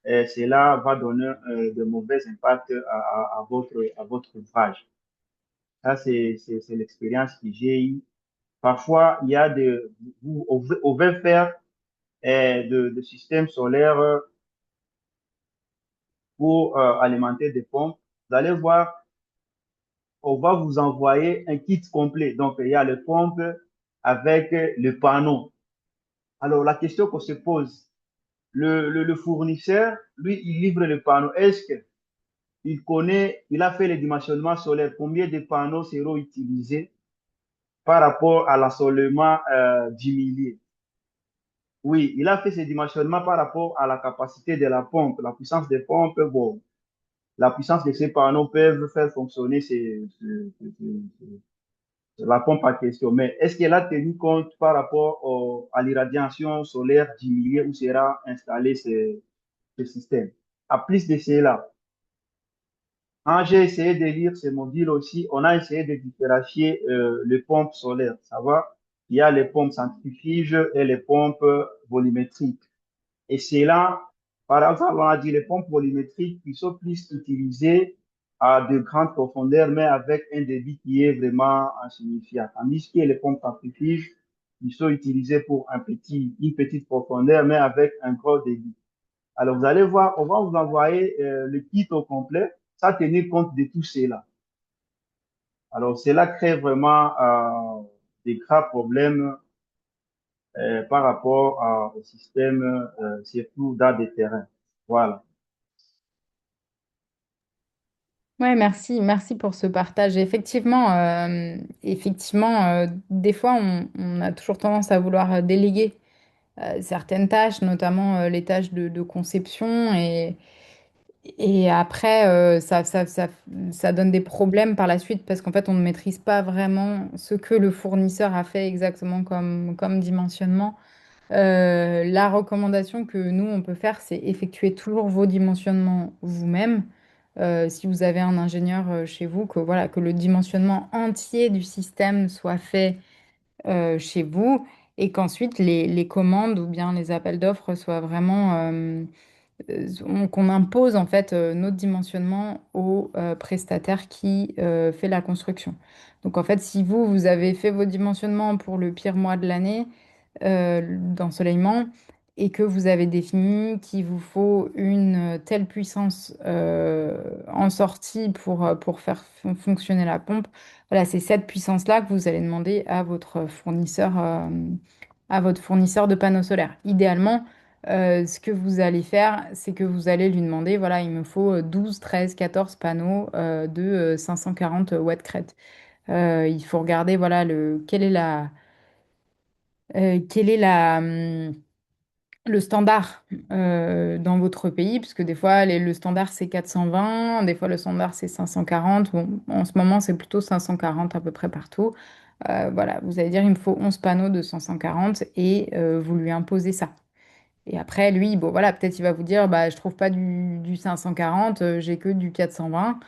cela va donner de mauvais impacts à votre ouvrage. Ça, c'est l'expérience que j'ai eue. Parfois, il y a on veut faire de systèmes solaires pour alimenter des pompes. Vous allez voir, on va vous envoyer un kit complet. Donc, il y a les pompes avec le panneau. Alors, la question qu'on se pose, le fournisseur, lui, il livre le panneau. Est-ce qu'il connaît, il a fait le dimensionnement solaire, combien de panneaux seront utilisés par rapport à l'assolement du millier? Oui, il a fait ce dimensionnement par rapport à la capacité de la pompe, la puissance des pompes. Bon, la puissance de ces panneaux peuvent faire fonctionner la pompe en question. Mais est-ce qu'elle a tenu compte par rapport à l'irradiation solaire du milieu où sera installé ce système? À plus de cela, quand j'ai essayé de lire ce module aussi, on a essayé de différencier les pompes solaires. Ça va? Il y a les pompes centrifuges et les pompes volumétriques. Et c'est là, par exemple, on a dit les pompes volumétriques qui sont plus utilisées à de grandes profondeurs, mais avec un débit qui est vraiment insignifiant. Tandis que les pompes centrifuges, qui sont utilisées pour une petite profondeur, mais avec un gros débit. Alors, vous allez voir, on va vous envoyer le kit au complet, ça tenir compte de tout cela. Alors, cela crée vraiment des graves problèmes par rapport au système, surtout dans des terrains. Voilà. Ouais, merci, merci pour ce partage. Effectivement, des fois, on a toujours tendance à vouloir déléguer certaines tâches, notamment les tâches de conception, et après, ça donne des problèmes par la suite parce qu'en fait, on ne maîtrise pas vraiment ce que le fournisseur a fait exactement comme dimensionnement. La recommandation que nous, on peut faire, c'est effectuer toujours vos dimensionnements vous-même. Si vous avez un ingénieur chez vous, que, voilà, que le dimensionnement entier du système soit fait chez vous et qu'ensuite les commandes ou bien les appels d'offres soient vraiment qu'on impose en fait notre dimensionnement au prestataire qui fait la construction. Donc en fait, si vous avez fait vos dimensionnements pour le pire mois de l'année d'ensoleillement et que vous avez défini qu'il vous faut une telle puissance en sortie pour faire fonctionner la pompe, voilà, c'est cette puissance-là que vous allez demander à votre fournisseur de panneaux solaires. Idéalement, ce que vous allez faire, c'est que vous allez lui demander, voilà, il me faut 12, 13, 14 panneaux de 540 watts crête. Il faut regarder, voilà, quel est le standard dans votre pays, parce que des fois, le standard, c'est 420, des fois, le standard, c'est 540. Bon, en ce moment, c'est plutôt 540 à peu près partout. Voilà, vous allez dire, il me faut 11 panneaux de 540 et vous lui imposez ça. Et après, lui, bon, voilà, peut-être il va vous dire, bah, je trouve pas du 540, j'ai que du 420.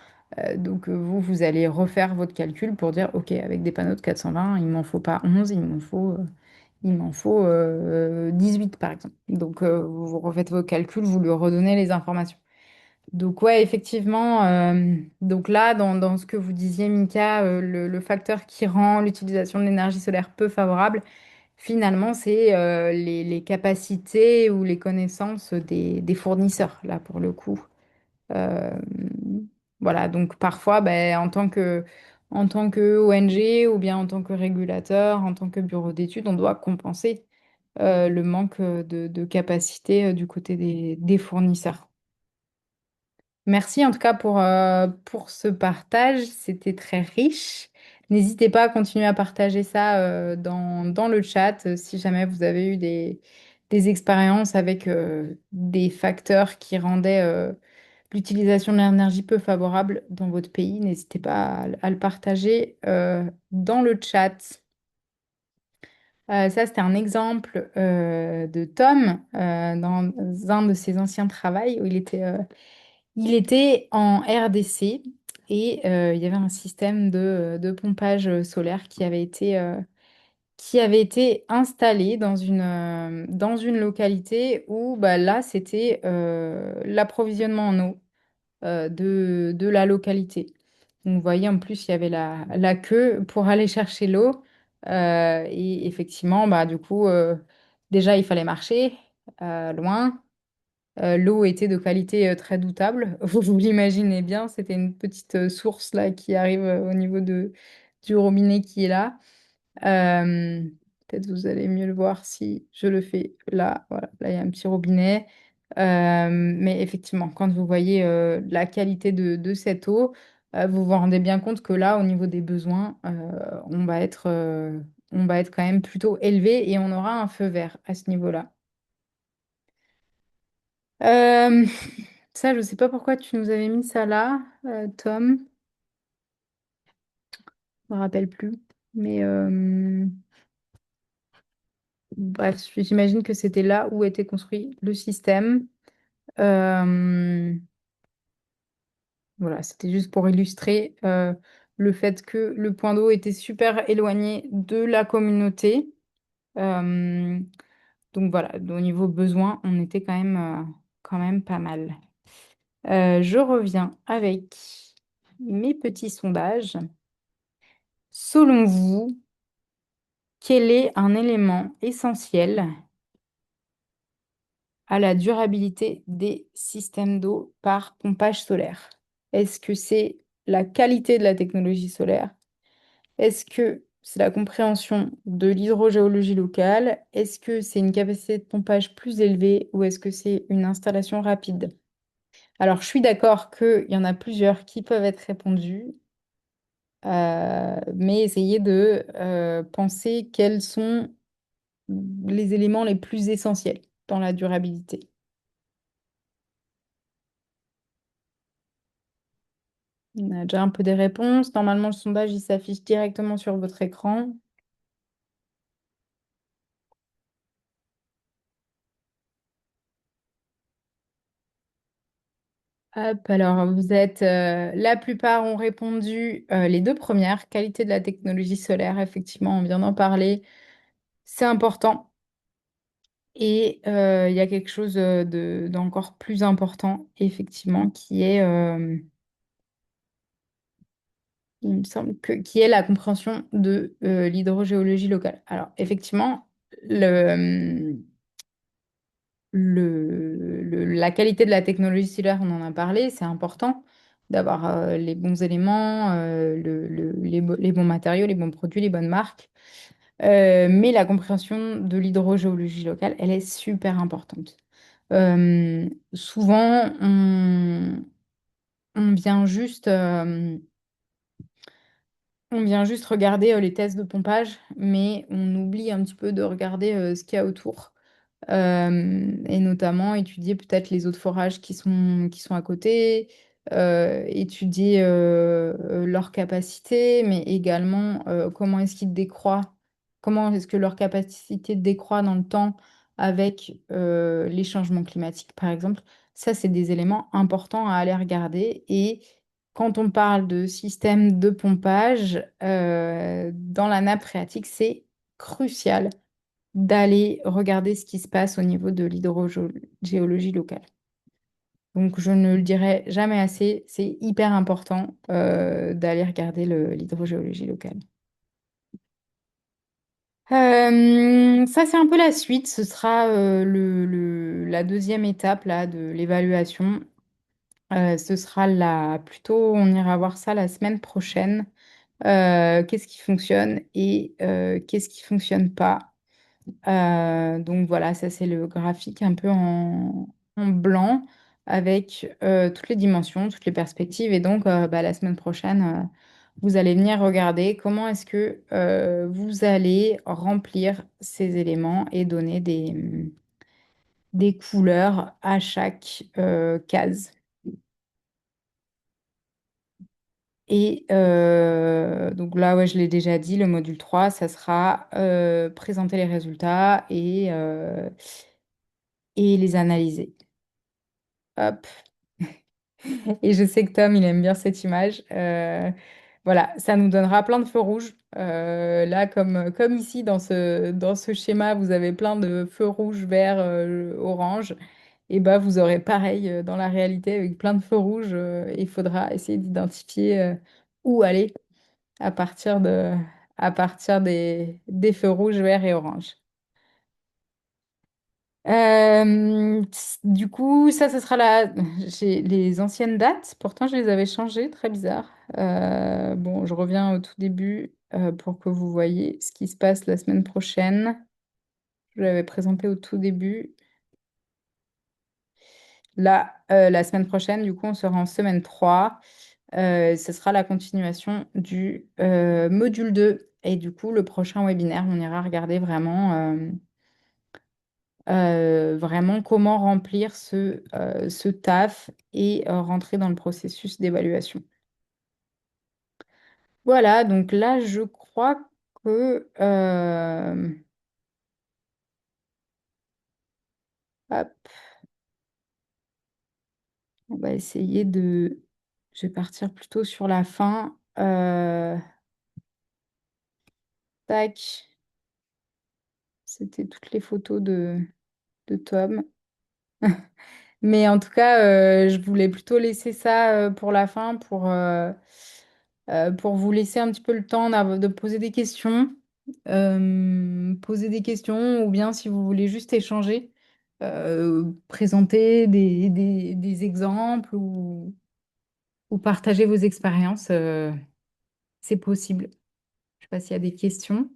Donc, vous allez refaire votre calcul pour dire, OK, avec des panneaux de 420, il m'en faut pas 11, il m'en faut 18, par exemple. Donc, vous refaites vos calculs, vous lui redonnez les informations. Donc, ouais, effectivement, donc là, dans ce que vous disiez, Mika, le facteur qui rend l'utilisation de l'énergie solaire peu favorable, finalement, c'est les capacités ou les connaissances des fournisseurs, là, pour le coup. Euh, voilà, donc parfois, ben, en tant que ONG ou bien en tant que régulateur, en tant que bureau d'études, on doit compenser le manque de capacité du côté des fournisseurs. Merci en tout cas pour ce partage, c'était très riche. N'hésitez pas à continuer à partager ça dans le chat si jamais vous avez eu des expériences avec des facteurs qui rendaient l'utilisation de l'énergie peu favorable dans votre pays. N'hésitez pas à le partager dans le chat. Ça, c'était un exemple de Tom dans un de ses anciens travaux où il était en RDC et il y avait un système de pompage solaire qui avait été installé dans une localité où bah, là, c'était l'approvisionnement en eau de la localité. Donc, vous voyez, en plus, il y avait la queue pour aller chercher l'eau. Et effectivement, bah, du coup, déjà, il fallait marcher loin. L'eau était de qualité très doutable. Vous l'imaginez bien, c'était une petite source là qui arrive au niveau du robinet qui est là. Euh, Peut-être vous allez mieux le voir si je le fais là. Voilà, là il y a un petit robinet. Mais effectivement, quand vous voyez la qualité de cette eau, vous vous rendez bien compte que là, au niveau des besoins, on va être quand même plutôt élevé et on aura un feu vert à ce niveau-là. Euh, Ça, je sais pas pourquoi tu nous avais mis ça là, Tom. Je me rappelle plus. Mais bref, j'imagine que c'était là où était construit le système. Euh, voilà, c'était juste pour illustrer le fait que le point d'eau était super éloigné de la communauté. Euh, donc voilà, au niveau besoin, on était quand même pas mal. Je reviens avec mes petits sondages. Selon vous, quel est un élément essentiel à la durabilité des systèmes d'eau par pompage solaire? Est-ce que c'est la qualité de la technologie solaire? Est-ce que c'est la compréhension de l'hydrogéologie locale. Est-ce que c'est une capacité de pompage plus élevée ou est-ce que c'est une installation rapide? Alors, je suis d'accord qu'il y en a plusieurs qui peuvent être répondus, mais essayez de penser quels sont les éléments les plus essentiels dans la durabilité. On a déjà un peu des réponses. Normalement, le sondage, il s'affiche directement sur votre écran. Hop, alors vous êtes, la plupart ont répondu les deux premières, qualité de la technologie solaire, effectivement, on vient d'en parler, c'est important. Et il y a quelque chose d'encore plus important, effectivement, il me semble qui est la compréhension de l'hydrogéologie locale. Alors, effectivement, la qualité de la technologie solaire, on en a parlé, c'est important d'avoir les bons éléments, les bons matériaux, les bons produits, les bonnes marques. Mais la compréhension de l'hydrogéologie locale, elle est super importante. Souvent, on vient juste, on vient juste regarder les tests de pompage, mais on oublie un petit peu de regarder ce qu'il y a autour. Et notamment étudier peut-être les eaux de forage qui sont à côté, étudier leur capacité, mais également comment est-ce qu'ils décroît, comment est-ce que leur capacité décroît dans le temps avec les changements climatiques, par exemple. Ça, c'est des éléments importants à aller regarder. Et quand on parle de système de pompage dans la nappe phréatique, c'est crucial d'aller regarder ce qui se passe au niveau de l'hydrogéologie locale. Donc, je ne le dirai jamais assez, c'est hyper important d'aller regarder l'hydrogéologie locale. Ça, c'est un peu la suite. Ce sera la deuxième étape là, de l'évaluation. Ce sera plutôt, on ira voir ça la semaine prochaine. Qu'est-ce qui fonctionne et qu'est-ce qui fonctionne pas. Donc voilà, ça c'est le graphique un peu en blanc avec toutes les dimensions, toutes les perspectives. Et donc bah, la semaine prochaine, vous allez venir regarder comment est-ce que vous allez remplir ces éléments et donner des couleurs à chaque case. Et donc là, ouais, je l'ai déjà dit, le module 3 ça sera présenter les résultats et les analyser. Hop. Et je sais que Tom, il aime bien cette image. Voilà, ça nous donnera plein de feux rouges. Là, comme ici, dans ce schéma, vous avez plein de feux rouges, verts, orange. Et bah, vous aurez pareil dans la réalité avec plein de feux rouges. Il faudra essayer d'identifier où aller à partir des feux rouges, verts et oranges. Du coup, ça sera j'ai les anciennes dates. Pourtant, je les avais changées. Très bizarre. Bon, je reviens au tout début pour que vous voyez ce qui se passe la semaine prochaine. Je l'avais présenté au tout début. Là, la semaine prochaine, du coup, on sera en semaine 3. Ce sera la continuation du module 2. Et du coup, le prochain webinaire, on ira regarder vraiment comment remplir ce taf et rentrer dans le processus d'évaluation. Voilà, donc là, je crois que... hop, on va essayer de... Je vais partir plutôt sur la fin. Tac, c'était toutes les photos de Tom. Mais en tout cas, je voulais plutôt laisser ça pour la fin pour vous laisser un petit peu le temps de poser des questions. Poser des questions ou bien si vous voulez juste échanger, présenter des exemples ou partager vos expériences, c'est possible. pas s'il y a des questions.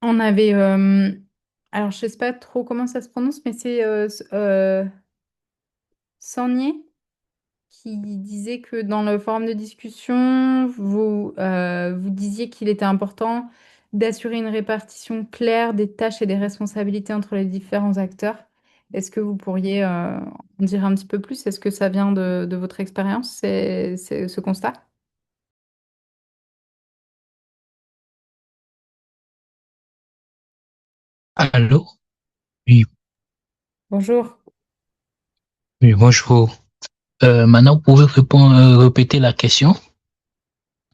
On avait, alors je sais pas trop comment ça se prononce, mais c'est Sangnier qui disait que dans le forum de discussion, vous disiez qu'il était important d'assurer une répartition claire des tâches et des responsabilités entre les différents acteurs. Est-ce que vous pourriez en dire un petit peu plus? Est-ce que ça vient de votre expérience, ce constat? Allô? Oui, Bonjour. oui, bonjour. Maintenant, vous pouvez répéter la question,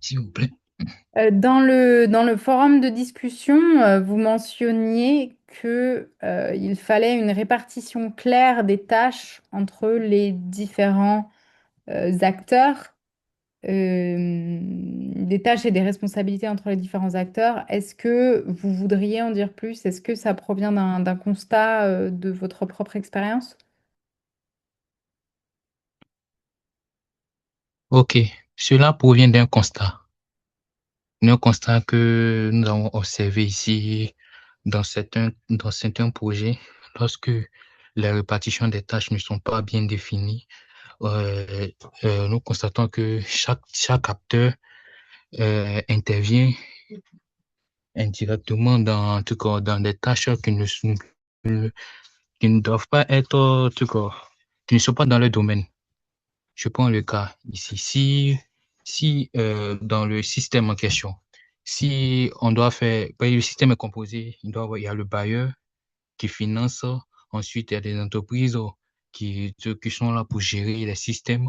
s'il vous plaît. Dans le forum de discussion, vous mentionniez que, il fallait une répartition claire des tâches entre les différents acteurs, des tâches et des responsabilités entre les différents acteurs. Est-ce que vous voudriez en dire plus? Est-ce que ça provient d'un constat de votre propre expérience? Ok, cela provient d'un constat que nous avons observé ici dans certains projets, lorsque les répartitions des tâches ne sont pas bien définies, euh, nous constatons que chaque acteur intervient indirectement dans, en tout cas, dans des tâches qui ne doivent pas être, en tout cas, qui ne sont pas dans le domaine. Je prends le cas ici. Si dans le système en question, si on doit faire, le système est composé, il y a le bailleur qui finance, ensuite il y a des entreprises qui sont là pour gérer les systèmes,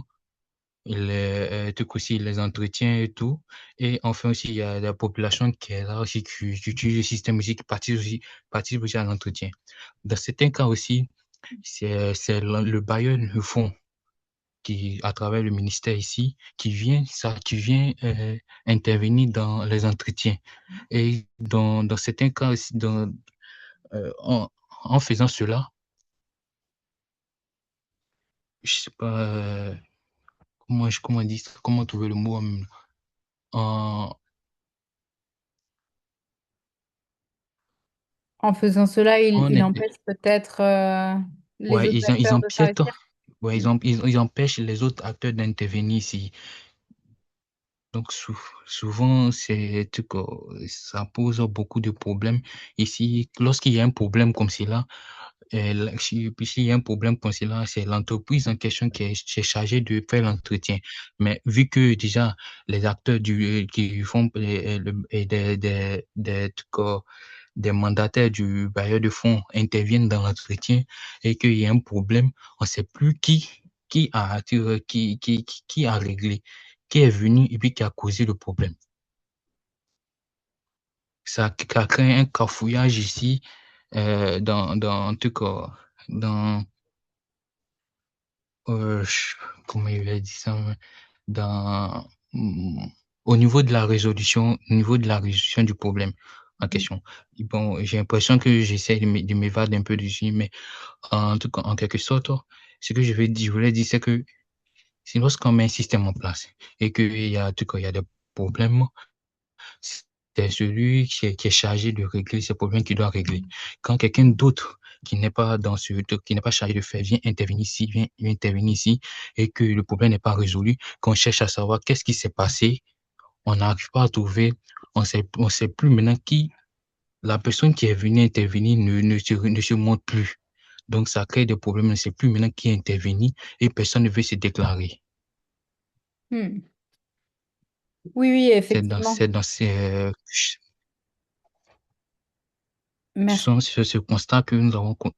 aussi les entretiens et tout. Et enfin aussi, il y a la population qui est là aussi, qui utilise le système aussi, participe aussi à l'entretien. Dans certains cas aussi, c'est le bailleur, le fonds qui, à travers le ministère ici, qui vient intervenir dans les entretiens. Et dans certains cas aussi, en faisant cela, je sais pas comment dire, comment trouver le mot, en, En faisant cela, en il été- empêche peut-être les ouais, autres ils acteurs de empiètent, s'investir. ouais, ils empêchent les autres acteurs d'intervenir ici. Donc, souvent, ça pose beaucoup de problèmes. Ici, lorsqu'il y a un problème comme cela, puis s'il y a un problème comme cela, c'est l'entreprise en question qui est chargée de faire l'entretien. Mais vu que déjà, les acteurs qui font et des mandataires du bailleur de fonds interviennent dans l'entretien et qu'il y a un problème, on ne sait plus qui a réglé, qui est venu et puis qui a causé le problème. Ça crée un cafouillage ici, en tout cas, dans, comment il a dit ça, dans, mm, au niveau de la résolution du problème en question. Et bon, j'ai l'impression que j'essaie de m'évader un peu dessus, mais en tout cas, en quelque sorte, ce que je voulais dire, c'est que si lorsqu'on met un système en place et qu'il y a, en tout cas, il y a des problèmes, c'est celui qui est chargé de régler ces problèmes qui doit régler. Quand quelqu'un d'autre qui n'est pas chargé de faire, vient intervenir ici et que le problème n'est pas résolu, qu'on cherche à savoir qu'est-ce qui s'est passé, on n'arrive pas à trouver, on sait plus maintenant la personne qui est venue intervenir ne se montre plus. Donc, ça crée des problèmes, on ne sait plus maintenant qui est intervenu et personne ne veut se déclarer. Hmm. Oui, oui, C'est dans, effectivement. c'est dans ces, Merci. sur ce constat que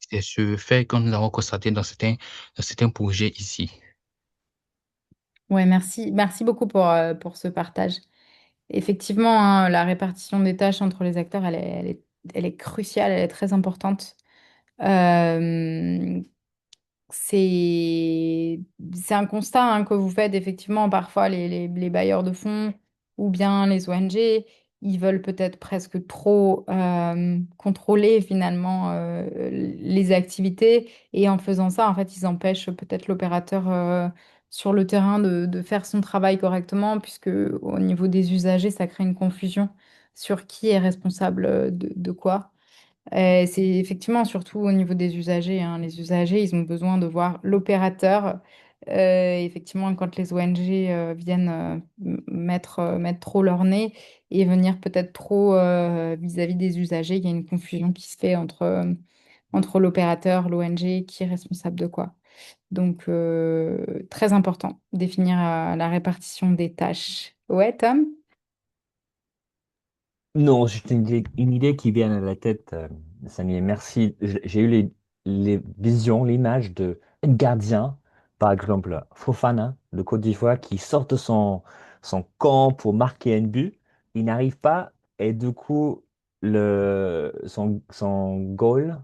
c'est ce fait que nous avons constaté dans certains projets ici. Ouais, merci. Merci beaucoup pour ce partage. Effectivement, hein, la répartition des tâches entre les acteurs, elle est cruciale, elle est très importante. Euh, c'est un constat hein, que vous faites effectivement parfois les bailleurs de fonds ou bien les ONG. ils veulent peut-être presque trop contrôler finalement les activités. Et en faisant ça, en fait, ils empêchent peut-être l'opérateur sur le terrain de faire son travail correctement, puisque au niveau des usagers, ça crée une confusion sur qui est responsable de quoi. C'est effectivement surtout au niveau des usagers, hein. Les usagers, ils ont besoin de voir l'opérateur. Effectivement, quand les ONG viennent mettre trop leur nez et venir peut-être trop vis-à-vis des usagers, il y a une confusion qui se fait entre l'opérateur, l'ONG, qui est responsable de quoi. Donc, très important, définir la répartition des tâches. Ouais, Tom? Non, juste une idée qui vient à la tête, Samy, merci. J'ai eu les visions, l'image de gardien, par exemple Fofana de Côte d'Ivoire, qui sort de son camp pour marquer un but. Il n'arrive pas et du coup, son goal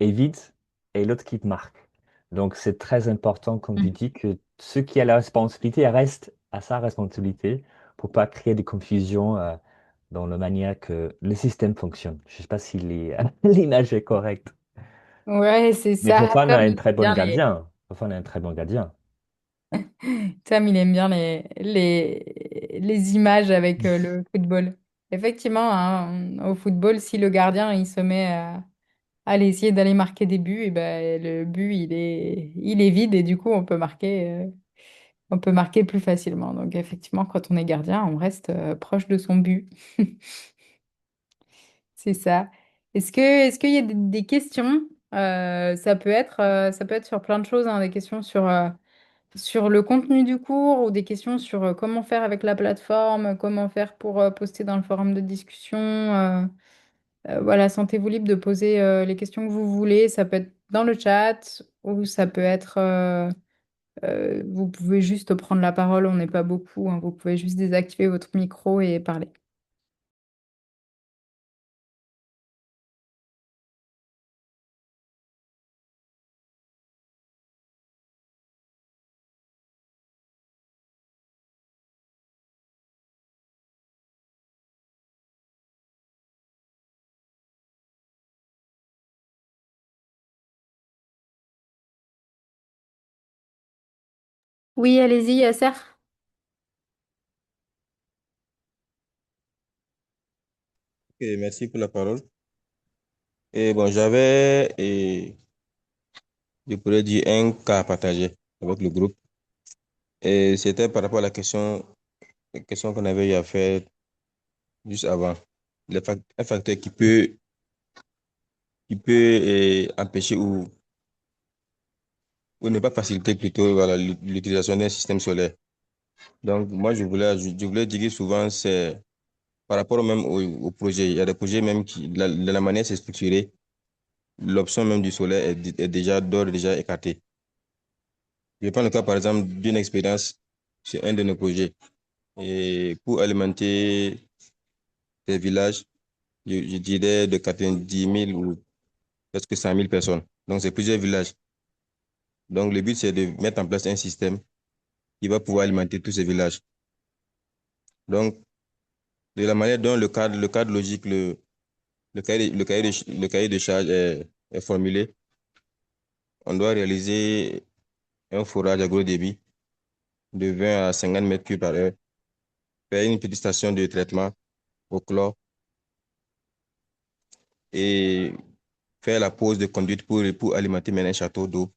est vide et l'autre qui marque. Donc, c'est très important, comme tu dis, que ceux qui ont la responsabilité restent à sa responsabilité pour pas créer de confusion. Dans la manière que le système fonctionne. Je ne sais pas si l'image est correcte. Ouais, c'est Mais ça. Fofana Tom, est un il très aime bon bien gardien. Fofana est un très bon gardien. Tom, il aime bien les images avec le football. Effectivement, hein, au football, si le gardien il se met à aller essayer d'aller marquer des buts, et ben, le but il est vide et du coup on peut marquer plus facilement. Donc effectivement, quand on est gardien, on reste proche de son but. C'est ça. Est-ce qu'il y a des questions? Ça peut être sur plein de choses, hein, des questions sur le contenu du cours ou des questions sur comment faire avec la plateforme, comment faire pour poster dans le forum de discussion. Voilà, sentez-vous libre de poser les questions que vous voulez. Ça peut être dans le chat ou ça peut être... vous pouvez juste prendre la parole, on n'est pas beaucoup, hein. Vous pouvez juste désactiver votre micro et parler. Oui, allez-y, Yasser. Ok, merci pour la parole. Et bon, j'avais, je pourrais dire, un cas à partager avec le groupe. Et c'était par rapport à la question qu'on avait eu à faire juste avant. Un facteur qui peut empêcher ou ne pas faciliter plutôt voilà, l'utilisation d'un système solaire. Donc, moi, je voulais dire que souvent, c'est par rapport même au projet. Il y a des projets même la manière c'est structuré, l'option même du solaire est déjà d'ores et déjà écartée. Je prends le cas, par exemple, d'une expérience sur un de nos projets. Et pour alimenter des villages, je dirais de 90 000 ou presque 100 000 personnes. Donc, c'est plusieurs villages. Donc, le but, c'est de mettre en place un système qui va pouvoir alimenter tous ces villages. Donc, de la manière dont le cadre logique, le cahier de charge est formulé, on doit réaliser un forage à gros débit de 20 à 50 mètres cubes par heure, faire une petite station de traitement au chlore et faire la pose de conduite pour alimenter maintenant un château d'eau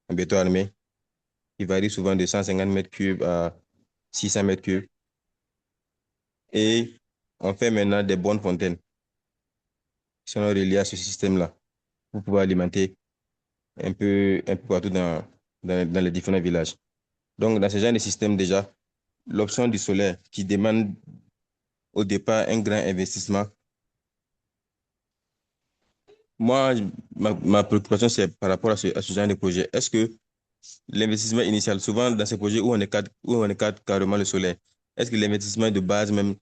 en béton armé qui varie souvent de 150 mètres cubes à 600 mètres cubes. Et on fait maintenant des bonnes fontaines qui sont reliées à ce système-là pour pouvoir alimenter un peu partout dans les différents villages. Donc, dans ce genre de système, déjà, l'option du solaire qui demande au départ un grand investissement. Moi, ma préoccupation, c'est par rapport à ce genre de projet. Est-ce que l'investissement initial, souvent dans ces projets où on écarte carrément le solaire, est-ce que l'investissement de base même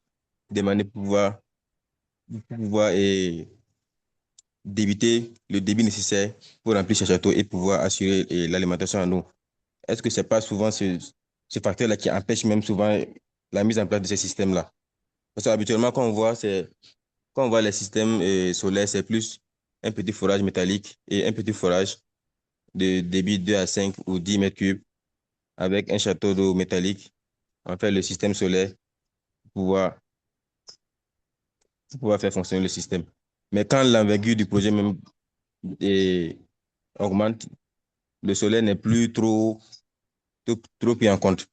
demandé pour pouvoir d'éviter le débit nécessaire pour remplir ce château et pouvoir assurer l'alimentation en eau, est-ce que c'est pas souvent ce facteur-là qui empêche même souvent la mise en place de ces systèmes-là? Parce qu'habituellement, quand on voit les systèmes solaires, c'est plus un petit forage métallique et un petit forage de débit 2 à 5 ou 10 mètres cubes avec un château d'eau métallique. En fait, le système solaire pour pouvoir, pour pouvoir faire fonctionner le système. Mais quand l'envergure du projet même est- augmente, le solaire n'est plus trop pris en compte.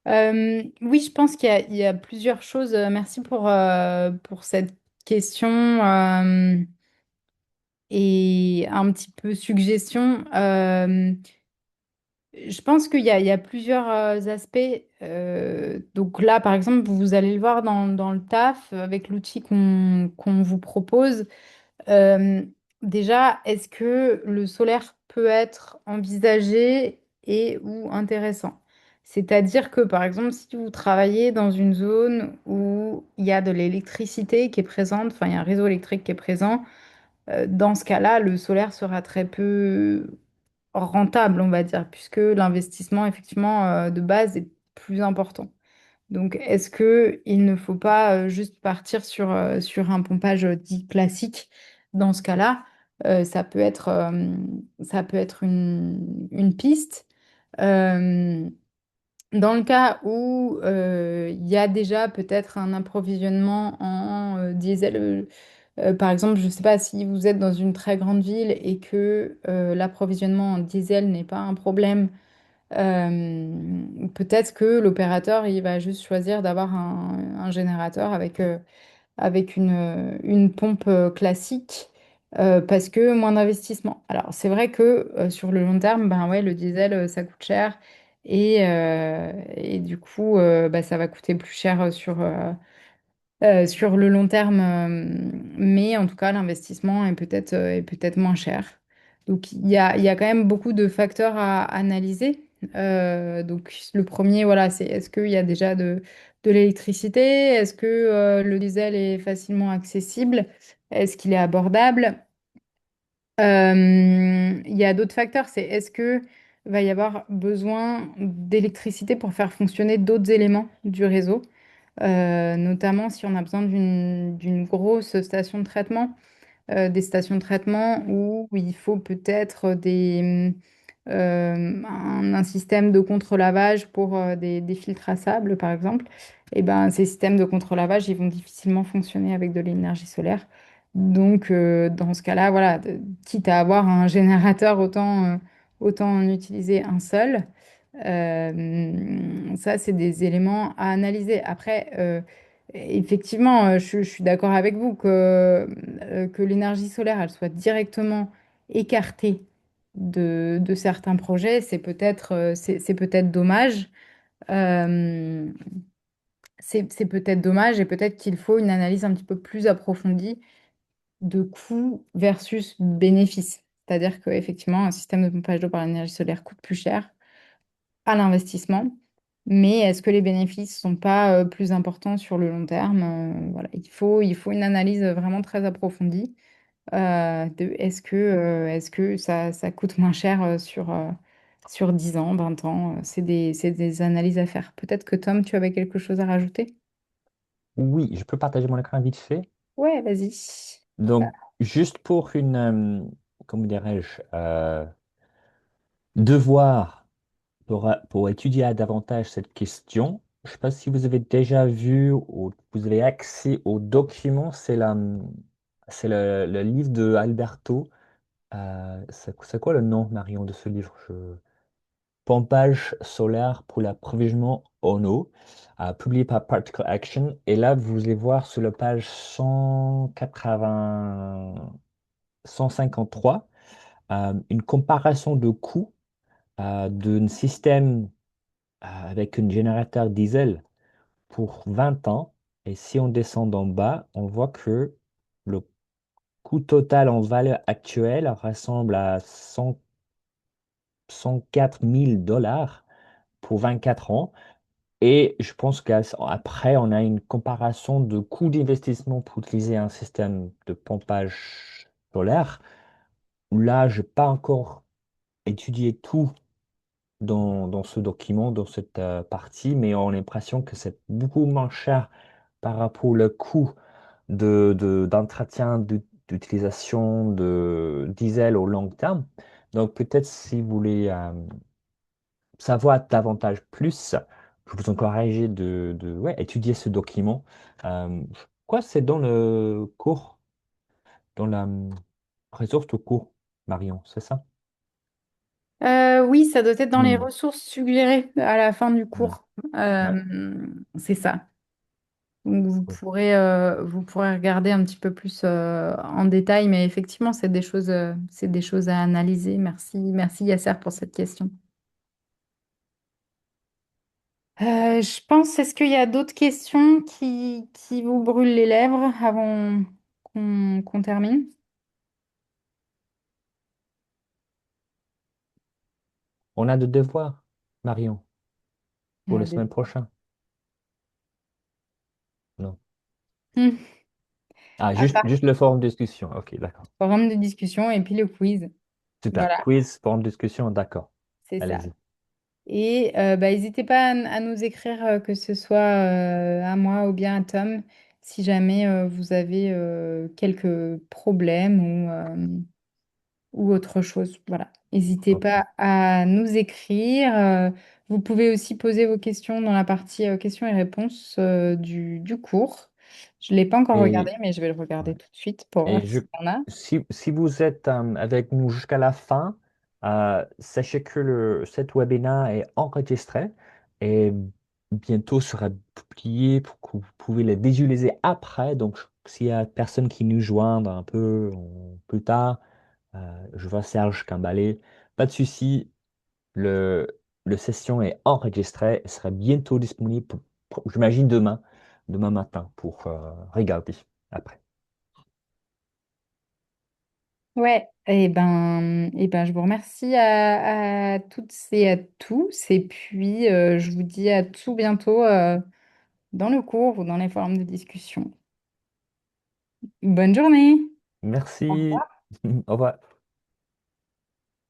Oui, je pense il y a plusieurs choses. Merci pour cette question et un petit peu suggestion. Je pense il y a plusieurs aspects. Donc là, par exemple, vous allez le voir dans le taf avec l'outil qu'on vous propose. Euh, Déjà, est-ce que le solaire peut être envisagé et ou intéressant? C'est-à-dire que, par exemple, si vous travaillez dans une zone où il y a de l'électricité qui est présente, enfin, il y a un réseau électrique qui est présent, dans ce cas-là, le solaire sera très peu rentable, on va dire, puisque l'investissement, effectivement, de base est plus important. Donc, est-ce que il ne faut pas juste partir sur un pompage dit classique? Dans ce cas-là, ça peut être une piste. Euh, Dans le cas où il y a déjà peut-être un approvisionnement en diesel, par exemple, je ne sais pas si vous êtes dans une très grande ville et que l'approvisionnement en diesel n'est pas un problème, peut-être que l'opérateur il va juste choisir d'avoir un générateur avec une pompe classique parce que moins d'investissement. Alors c'est vrai que sur le long terme, ben ouais, le diesel ça coûte cher et du coup bah, ça va coûter plus cher sur le long terme, mais en tout cas, l'investissement est peut-être moins cher. Donc, il y a quand même beaucoup de facteurs à analyser. Donc, le premier, voilà, c'est est-ce qu'il y a déjà de l'électricité? Est-ce que le diesel est facilement accessible? Est-ce qu'il est abordable? Il y a d'autres facteurs, c'est est-ce que va y avoir besoin d'électricité pour faire fonctionner d'autres éléments du réseau? Notamment si on a besoin d'une grosse station de traitement, des stations de traitement où il faut peut-être un système de contre-lavage pour des filtres à sable, par exemple. Et ben, ces systèmes de contre-lavage, ils vont difficilement fonctionner avec de l'énergie solaire. Donc, dans ce cas-là, voilà, quitte à avoir un générateur, autant en utiliser un seul. Ça, c'est des éléments à analyser. Après, effectivement, je suis d'accord avec vous que l'énergie solaire, elle soit directement écartée de certains projets, c'est peut-être dommage. Euh, c'est peut-être dommage et peut-être qu'il faut une analyse un petit peu plus approfondie de coût versus bénéfice. C'est-à-dire qu'effectivement, un système de pompage d'eau par l'énergie solaire coûte plus cher à l'investissement. Mais est-ce que les bénéfices sont pas plus importants sur le long terme? Voilà, il faut une analyse vraiment très approfondie de est-ce que ça coûte moins cher sur 10 ans, 20 ans? C'est des analyses à faire. Peut-être que Tom, tu avais quelque chose à rajouter? Oui, je peux partager mon écran vite fait. Ouais, vas-y. Donc, juste pour comment dirais-je, devoir pour étudier davantage cette question, je ne sais pas si vous avez déjà vu ou vous avez accès au document, c'est le livre de Alberto. C'est quoi le nom, Marion, de ce livre? Pompage solaire pour l'approvisionnement en eau, publié par Particle Action. Et là, vous allez voir sur la page 153, une comparaison de coûts d'un système avec un générateur diesel pour 20 ans. Et si on descend en bas, on voit que le coût total en valeur actuelle ressemble à 104 000 $ pour 24 ans. Et je pense qu'après, on a une comparaison de coût d'investissement pour utiliser un système de pompage solaire. Là, je n'ai pas encore étudié tout dans ce document, dans cette partie, mais on a l'impression que c'est beaucoup moins cher par rapport au coût d'entretien, d'utilisation de diesel au long terme. Donc peut-être si vous voulez savoir davantage plus, je vous encourage ouais, étudier ce document. Je crois que c'est dans le cours, dans la ressource au cours, Marion, c'est ça? Oui, ça doit être dans les Hmm, ressources suggérées à la fin du hmm, cours. ouais, C'est ça. Donc oui. vous pourrez regarder un petit peu plus en détail, mais effectivement, c'est des choses à analyser. Merci, merci Yasser pour cette question. Je pense, est-ce qu'il y a d'autres questions qui vous brûlent les lèvres avant qu'on termine? On a de devoirs, Marion, pour la Des- semaine prochaine. Non. Hmm. Ah, À part juste le forum de discussion. Ok, d'accord. forum de discussion et puis le quiz. Super. Voilà, Quiz, forum de discussion, d'accord. c'est ça. Allez-y. Et bah, n'hésitez pas à nous écrire, que ce soit à moi ou bien à Tom, si jamais vous avez quelques problèmes ou autre chose. Voilà. N'hésitez Ok. pas à nous écrire. Vous pouvez aussi poser vos questions dans la partie questions et réponses du cours. Je ne l'ai pas encore regardé, Et, mais je vais le ouais. regarder tout de suite pour Et voir s'il y en a. si vous êtes avec nous jusqu'à la fin, sachez que cet webinaire est enregistré et bientôt sera publié pour que vous pouvez le visualiser après. Donc, s'il y a personne qui nous joindre un peu plus tard, je vois Serge Cambalé, pas de souci. Le, le session est enregistré et sera bientôt disponible, j'imagine demain matin pour regarder après. Ouais, et ben, je vous remercie à toutes et à tous. Et puis, je vous dis à tout bientôt dans le cours ou dans les forums de discussion. Bonne journée! Merci. Au revoir.